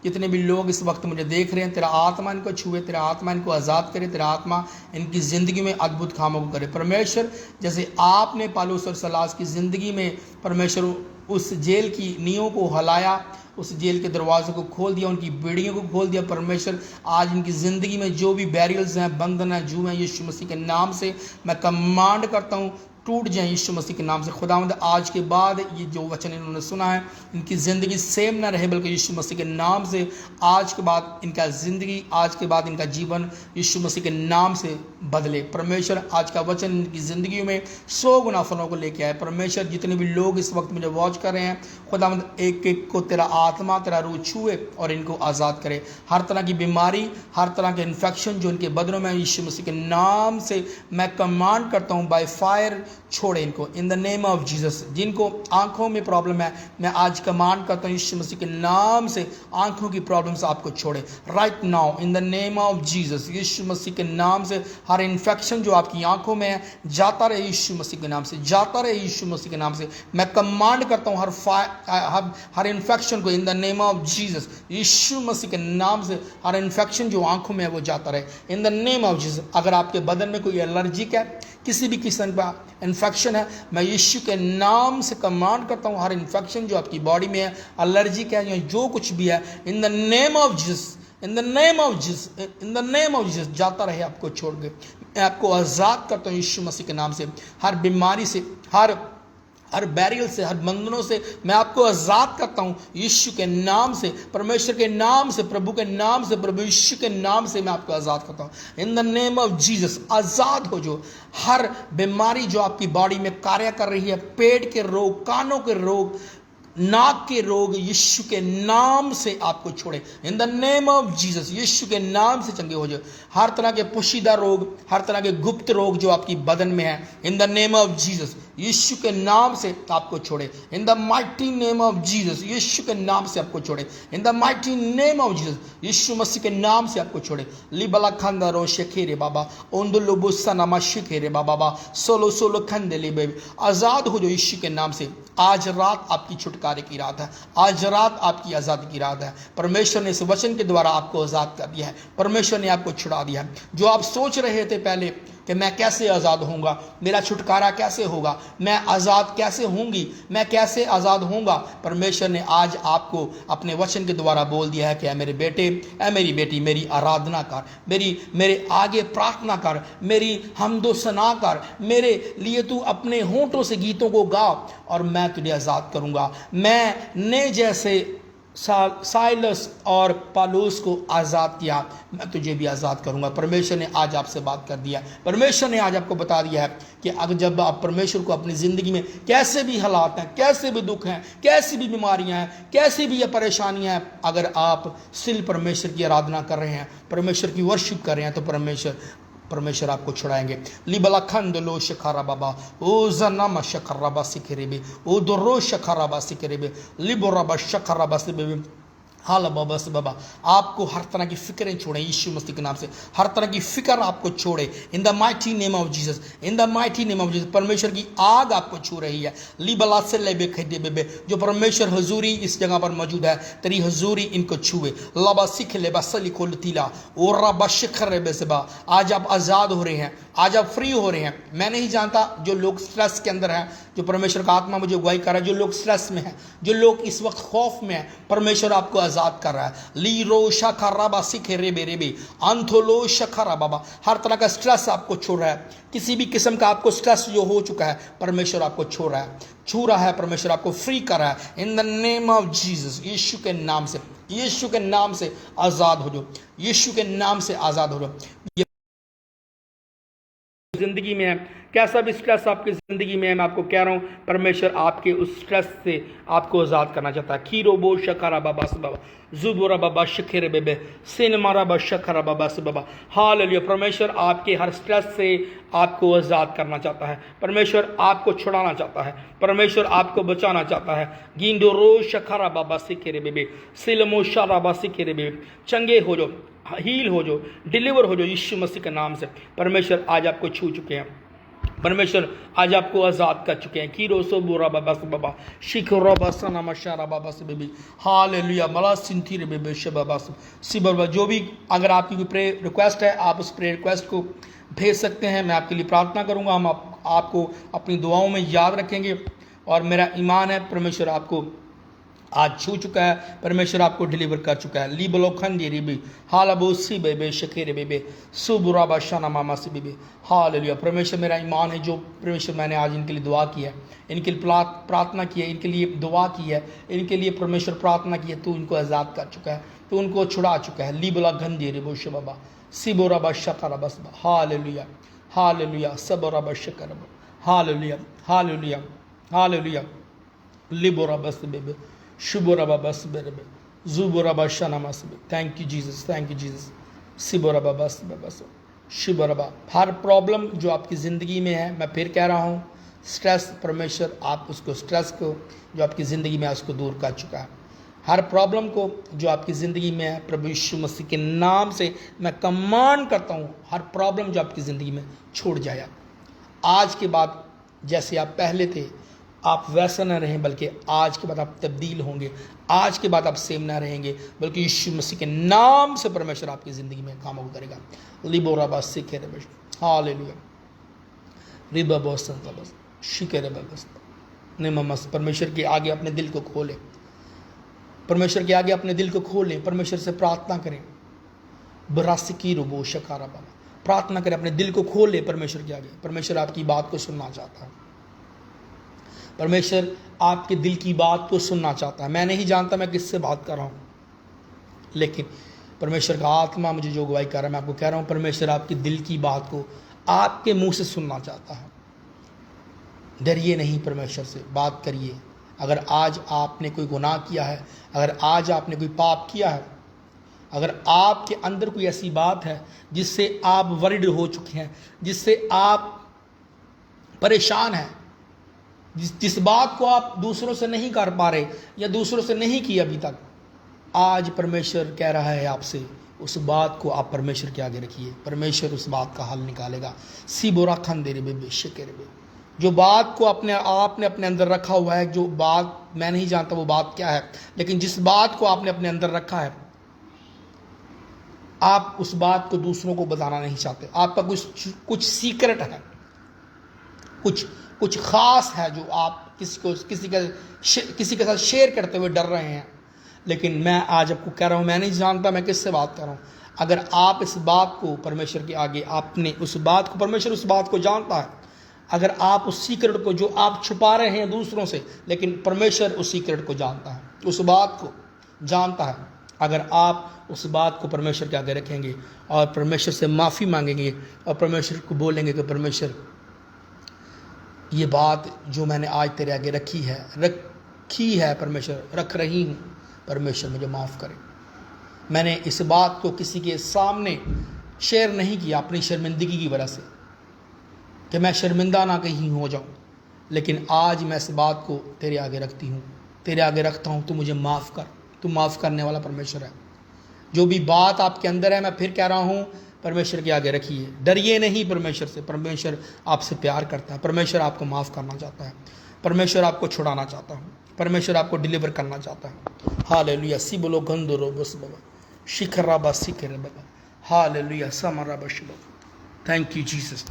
जितने भी लोग इस वक्त मुझे देख रहे हैं, तेरा आत्मा इनको छुए, तेरा आत्मा इनको आज़ाद करे, तेरा आत्मा इनकी ज़िंदगी में अद्भुत कामों को करे। परमेश्वर, जैसे आपने पौलुस और सीलास की ज़िंदगी में परमेश्वर उस जेल की नींवों को हिलाया, उस जेल के दरवाज़ों को खोल दिया, उनकी बेड़ियों को खोल दिया। परमेश्वर, आज इनकी ज़िंदगी में जो भी बैरियल्स हैं, बंधन हैं, जू हैं, यीशु मसीह के नाम से मैं कमांड करता हूँ टूट जाएं यीशु मसीह के नाम से। खुदावंद, आज के बाद ये जो वचन इन्होंने सुना है, इनकी ज़िंदगी सेम ना रहे, बल्कि यीशु मसीह के नाम से आज के बाद इनका ज़िंदगी, आज के बाद इनका जीवन यीशु मसीह के नाम से बदले। परमेश्वर, आज का वचन इनकी ज़िंदगी में 100 गुना फलों को लेके आए। परमेश्वर, जितने भी लोग इस वक्त मुझे वॉच कर रहे हैं, खुदावंद, एक एक को तेरा आत्मा, तेरा रूह छुए और इनको आज़ाद करे। हर तरह की बीमारी, हर तरह के इन्फेक्शन जो इनके बदनों में, यीशु मसीह के नाम से मैं कमांड करता हूँ, बाय फायर छोड़े इनको, इन द नेम ऑफ जीसस। जिनको आंखों में प्रॉब्लम है, मैं आज कमांड करता हूँ यीशु मसीह के नाम से आंखों की प्रॉब्लम से आपको छोड़े right now in the name of Jesus. यीशु मसीह के नाम से हर इन्फेक्शन जो आपकी आंखों में है, जाता रहे यीशु मसीह के नाम से, जाता रहे यीशु मसीह के नाम से। मैं कमांड करता हूँ हर इन्फेक्शन को in the name of Jesus, यीशु मसीह के नाम से हर इन्फेक्शन जो आंखों में है वो जाता रहे इन द नेम ऑफ जीसस। अगर आपके बदन में कोई एलर्जिक है, किसी भी किस्म का इन्फेक्शन है, मैं यीशु के नाम से कमांड करता हूँ हर इन्फेक्शन जो आपकी बॉडी में है, एलर्जिक है या जो कुछ भी है, in the name of Jesus, in the name of Jesus, in the name of Jesus, जाता रहे आपको छोड़ के। मैं आपको आज़ाद करता हूँ यीशु मसीह के नाम से, हर बीमारी से, हर बैरियल से, हर बंधनों से मैं आपको आज़ाद करता हूँ यीशु के नाम से, परमेश्वर के नाम से, प्रभु के नाम से, प्रभु यीशु के नाम से मैं आपको आज़ाद करता हूँ in the name of Jesus. आज़ाद हो जो हर बीमारी जो आपकी बॉडी में कार्य कर रही है, पेट के रोग, कानों के रोग, नाक के रोग, यीशु के नाम से आपको छोड़े in the name of Jesus. यीशु के नाम से चंगे हो जाए हर तरह के पोशीदा रोग, हर तरह के गुप्त रोग जो आपकी बदन में है, in the name of Jesus, यीशु के नाम से आपको छोड़े in the mighty name of Jesus. यीशु के नाम से आपको छोड़े in the mighty name of Jesus, यीशु मसीह के नाम से आपको छोड़े। लिबला खंदा रो शेखेरे बाबा, ओंदुलो बुस्सा नामा शेखेरे बाबा, सोलो सोलो खंदे ले बेबी, आज़ाद हो जो यीशु के नाम से। आज रात आपकी छुटकारे की रात है, आज रात आपकी आज़ादी की रात है। परमेश्वर ने इस वचन के द्वारा आपको आज़ाद कर दिया है, परमेश्वर ने आपको छुड़ा दिया है। जो आप सोच रहे थे पहले कि मैं कैसे आज़ाद होऊंगा, मेरा छुटकारा कैसे होगा, मैं आज़ाद कैसे होंगी, मैं कैसे आज़ाद होऊंगा, परमेश्वर ने आज आपको अपने वचन के द्वारा बोल दिया है कि ऐ मेरे बेटे, ऐ मेरी बेटी, मेरी आराधना कर, मेरे आगे प्रार्थना कर, मेरी हमदो सना कर, मेरे लिए तू अपने होंठों से गीतों को गा और मैं तुझे आज़ाद करूंगा। मैंने जैसे साइलस और पौलुस को आज़ाद किया, मैं तुझे भी आज़ाद करूंगा। परमेश्वर ने आज आपसे बात कर दिया, परमेश्वर ने आज आपको बता दिया है कि अगर जब आप परमेश्वर को अपनी ज़िंदगी में कैसे भी हालात हैं, कैसे भी दुख हैं, कैसी भी बीमारियां हैं, कैसी भी ये परेशानियां हैं, अगर आप सिर्फ परमेश्वर की आराधना कर रहे हैं, परमेश्वर की वर्शिप कर रहे हैं, तो परमेश्वर आपको छुड़ाएंगे। लिबला खंदलो शखारा बाबा, ओ जनामा शखराबा सिकरेबे, ओ दोरो शखराबा सिकरेबे, लिबोराबा शखराबा सिकरेबे, हाला बाबा से बाबा, आपको हर तरह की फिक्रें छोड़े यीशु मसीह के नाम से, हर तरह की फिक्र आपको छोड़े in the mighty name of Jesus, in the mighty name of Jesus. परमेश्वर की आग आपको छू रही है। लीबला से लेबे खदे बेबे, जो परमेश्वर हजूरी इस जगह पर मौजूद है, तेरी हजूरी इनको छुए। लबा सिख लेबा सली खोल तीला और रबा शिखर रेबे से बा, आज आप आज़ाद हो रहे हैं, आज आप फ्री हो रहे हैं। मैं नहीं जानता जो लोग स्ट्रेस के अंदर हैं, जो परमेश्वर का आत्मा मुझे अगुवाई कर रहा है, जो लोग स्ट्रेस में हैं, जो लोग इस वक्त खौफ में हैं, परमेश्वर आपको आज़ाद कर रहा है। लीरो शखराबा सिखे रेबे रेबे अंथोलो शखरा बाबा, हर तरह का स्ट्रेस आपको छोड़ रहा है। किसी भी किस्म का आपको स्ट्रेस जो हो चुका है, परमेश्वर आपको छोड़ रहा है, छू रहा है। परमेश्वर आपको फ्री कर रहा है in the name of Jesus. यीशु के नाम से, यीशु के नाम से आज़ाद हो जाओ, यीशु के नाम से आज़ाद हो जाओ। जिंदगी में है, कैसा भी स्ट्रेस आपकी जिंदगी में है, मैं आपको कह रहा हूँ परमेश्वर आपके उस स्ट्रेस से आपको आज़ाद करना चाहता है। खीरो बो शकारा बाबा से बाबा, जुबोरा बाबा शखेर बेबे सिनमारा बा शखरा बाबा से बाबा। हालेलुया। परमेश्वर आपके हर स्ट्रेस से आपको आज़ाद करना चाहता है, परमेश्वर आपको छुड़ाना चाहता है, परमेश्वर आपको बचाना चाहता है। गिंडो रो शखरा बाबा सिखेरे बेबे सिलमो शारा बा सिखेरे बेबे, चंगे हो जाओ, हील हो जाओ, डिलीवर हो जाओ यीशु मसीह के नाम से। परमेश्वर आज आपको छू चुके हैं, परमेश्वर आज आपको आज़ाद कर चुके हैं। कीरो सो बुरा बाबा से बाबा शिखरो बसना मशारा बाबा से बेबी। हालेलुया। मला सिंथी रे बेबे शबाबा सी बाबा। जो भी अगर आपकी कोई प्रेयर रिक्वेस्ट है, आप उस प्रेयर रिक्वेस्ट को भेज सकते हैं, मैं आपके लिए प्रार्थना करूंगा। हम आपको अपनी दुआओं में याद रखेंगे और मेरा ईमान है परमेश्वर आपको आज छू चुका है, परमेश्वर आपको डिलीवर कर चुका है। लीबलो खंदी रिबी हालाबो सी बेबे शकेरे बेबे सुबुरा बाशाना मामा से बेबे। हालेलुया। परमेश्वर मेरा ईमान है, जो परमेश्वर मैंने आज इनके लिए दुआ की है, इनके लिए प्रार्थना की है, इनके लिए दुआ की है, इनके लिए परमेश्वर प्रार्थना की है, तो इनको आज़ाद कर चुका है, तो उनको छुड़ा चुका है। लीबला गंदी रिबो शबाबा सिबोरा बाशकरा बसबा। हालेलुया हालेलुया सबोरा बाशकर। Hallelujah hallelujah hallelujah. लिबोरा बस बेबे शुभोरबा बस बेरबे जुबोरबा शनामस बे। Thank you Jesus, thank you Jesus. सिबोरबा बस बस शिबोरबा। हर प्रॉब्लम जो आपकी ज़िंदगी में है, मैं फिर कह रहा हूँ, स्ट्रेस, परमेश्वर आप उसको स्ट्रेस को जो आपकी ज़िंदगी में है उसको दूर कर चुका है। हर प्रॉब्लम को जो आपकी ज़िंदगी में है, प्रभु यीशु मसीह के नाम से मैं कमांड करता हूँ, हर प्रॉब्लम जो आपकी ज़िंदगी में छोड़ जाए। आज के बाद जैसे आप पहले थे, आप वैसा न रहें, बल्कि आज के बाद आप तब्दील होंगे। आज के बाद आप सेम ना रहेंगे, बल्कि यीशु मसीह के नाम से परमेश्वर आपकी ज़िंदगी में काम करेगा। लिबोरा बस सिखे रबस। हालेलुया। रिबा बस बस शिके रबस निमस। परमेश्वर के आगे अपने दिल को खोलें, परमेश्वर के आगे अपने दिल को खोलें, परमेश्वर से प्रार्थना करें। बरासिकी रुबो शकारा बाबा, प्रार्थना करें, अपने दिल को खोलें परमेश्वर के आगे। परमेश्वर आपकी बात को सुनना चाहता है, परमेश्वर आपके दिल की बात को सुनना चाहता है। मैं नहीं जानता मैं किससे बात कर रहा हूँ, लेकिन परमेश्वर का आत्मा मुझे जो अगुवाई कर रहा है, मैं आपको कह रहा हूँ, परमेश्वर आपके दिल की बात को आपके मुंह से सुनना चाहता है। डरिए नहीं, परमेश्वर से बात करिए। अगर आज आपने कोई गुनाह किया है, अगर आज आपने कोई पाप किया है, अगर आपके अंदर कोई ऐसी बात है जिससे आप वरिड हो चुके हैं, जिससे आप परेशान हैं, जिस बात को आप दूसरों से नहीं कर पा रहे या दूसरों से नहीं की अभी तक, आज परमेश्वर कह रहा है आपसे, उस बात को आप परमेश्वर के आगे रखिए, परमेश्वर उस बात का हल निकालेगा। सिबोरा खन दे रे बे शेके रे बे। जो बात को आपने अपने अंदर रखा हुआ है, जो बात मैं नहीं जानता वो बात क्या है, लेकिन जिस बात को आपने अपने अंदर रखा है, आप उस बात को दूसरों को बताना नहीं चाहते। आपका कुछ सीक्रेट है, कुछ खास है जो आप किसी के साथ शेयर करते हुए डर रहे हैं। लेकिन मैं आज आपको कह रहा हूँ, मैं नहीं जानता मैं किससे बात कर रहा हूँ। अगर आप इस बात को परमेश्वर के आगे, आपने उस बात को, परमेश्वर उस बात को जानता है। अगर आप उस सीक्रेट को जो आप छुपा रहे हैं दूसरों से, लेकिन परमेश्वर उस सीक्रेट को जानता है, उस बात को जानता है। अगर आप उस बात को परमेश्वर के आगे रखेंगे और परमेश्वर से माफ़ी मांगेंगे और परमेश्वर को बोलेंगे कि परमेश्वर, ये बात जो मैंने आज तेरे आगे रखी है परमेश्वर, रख रही हूँ, परमेश्वर मुझे माफ़ करे। मैंने इस बात को किसी के सामने शेयर नहीं किया अपनी शर्मिंदगी की वजह से, कि मैं शर्मिंदा ना कहीं हो जाऊँ, लेकिन आज मैं इस बात को तेरे आगे रखती हूँ, तेरे आगे रखता हूँ, तो मुझे माफ़ कर, तो माफ़ करने वाला परमेश्वर है। जो भी बात आपके अंदर है, मैं फिर कह रहा हूँ, परमेश्वर के आगे रखिए। डरिए नहीं परमेश्वर से। परमेश्वर आपसे प्यार करता है। परमेश्वर आपको माफ़ करना चाहता है। परमेश्वर आपको छुड़ाना चाहता है। परमेश्वर आपको डिलीवर करना चाहता है। हालेलुया। सी बोलो गंदो रो बस बाबा शिखर बा शिखर बाबा। हालेलुया समरा बश बाबा। Thank you Jesus,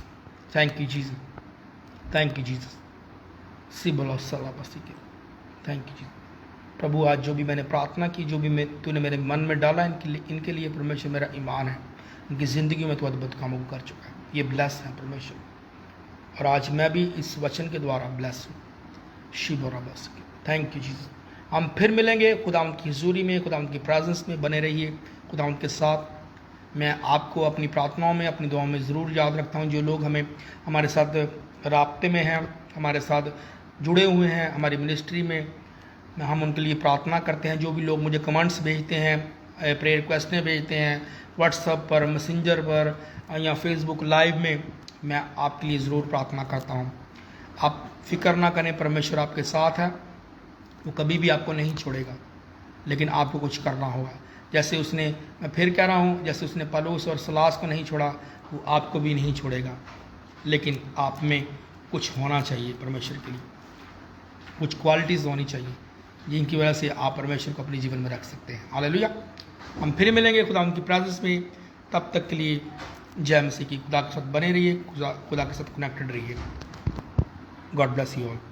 thank you Jesus, thank you Jesus. सी बोलो सला बा शिखर। Thank you Jesus. प्रभु आज जो भी मैंने प्रार्थना की, जो भी तूने मेरे मन में डाला, इनके लिए परमेश्वर मेरा ईमान है। उनकी ज़िंदगी में तो अद्भुत कामों को कर चुका है। ये ब्लेस है परमेश्वर, और आज मैं भी इस वचन के द्वारा ब्लेस हूँ। शिवरा बस। Thank you Jesus. हम फिर मिलेंगे खुदावंद की हुजूरी में, खुदावंद की प्रेजेंस में बने रहिए खुदावंद के साथ। मैं आपको अपनी प्रार्थनाओं में, अपनी दुआओं में ज़रूर याद रखता हूँ। जो लोग हमारे साथ राब्ते में हैं, हमारे साथ जुड़े हुए हैं हमारी मिनिस्ट्री में, हम उनके लिए प्रार्थना करते हैं। जो भी लोग मुझे कमेंट्स भेजते हैं, प्रेयर रिक्वेस्टें भेजते हैं व्हाट्सएप पर, मैसेंजर पर या फेसबुक लाइव में, मैं आपके लिए ज़रूर प्रार्थना करता हूँ। आप फिक्र ना करें, परमेश्वर आपके साथ है। वो कभी भी आपको नहीं छोड़ेगा, लेकिन आपको कुछ करना होगा। जैसे उसने, मैं फिर कह रहा हूँ, जैसे उसने पौलुस और सिलास को नहीं छोड़ा, वो आपको भी नहीं छोड़ेगा। लेकिन आप में कुछ होना चाहिए परमेश्वर के लिए, कुछ क्वालिटीज़ होनी चाहिए जिनकी वजह से आप परमेश्वर को अपने जीवन में रख सकते हैं। हालेलुया। हम फिर मिलेंगे खुदा उनकी प्रेजेंस में। तब तक के लिए जय मसीह की। खुदा के साथ बने रहिए, खुदा के साथ कनेक्टेड रहिए। God bless you all.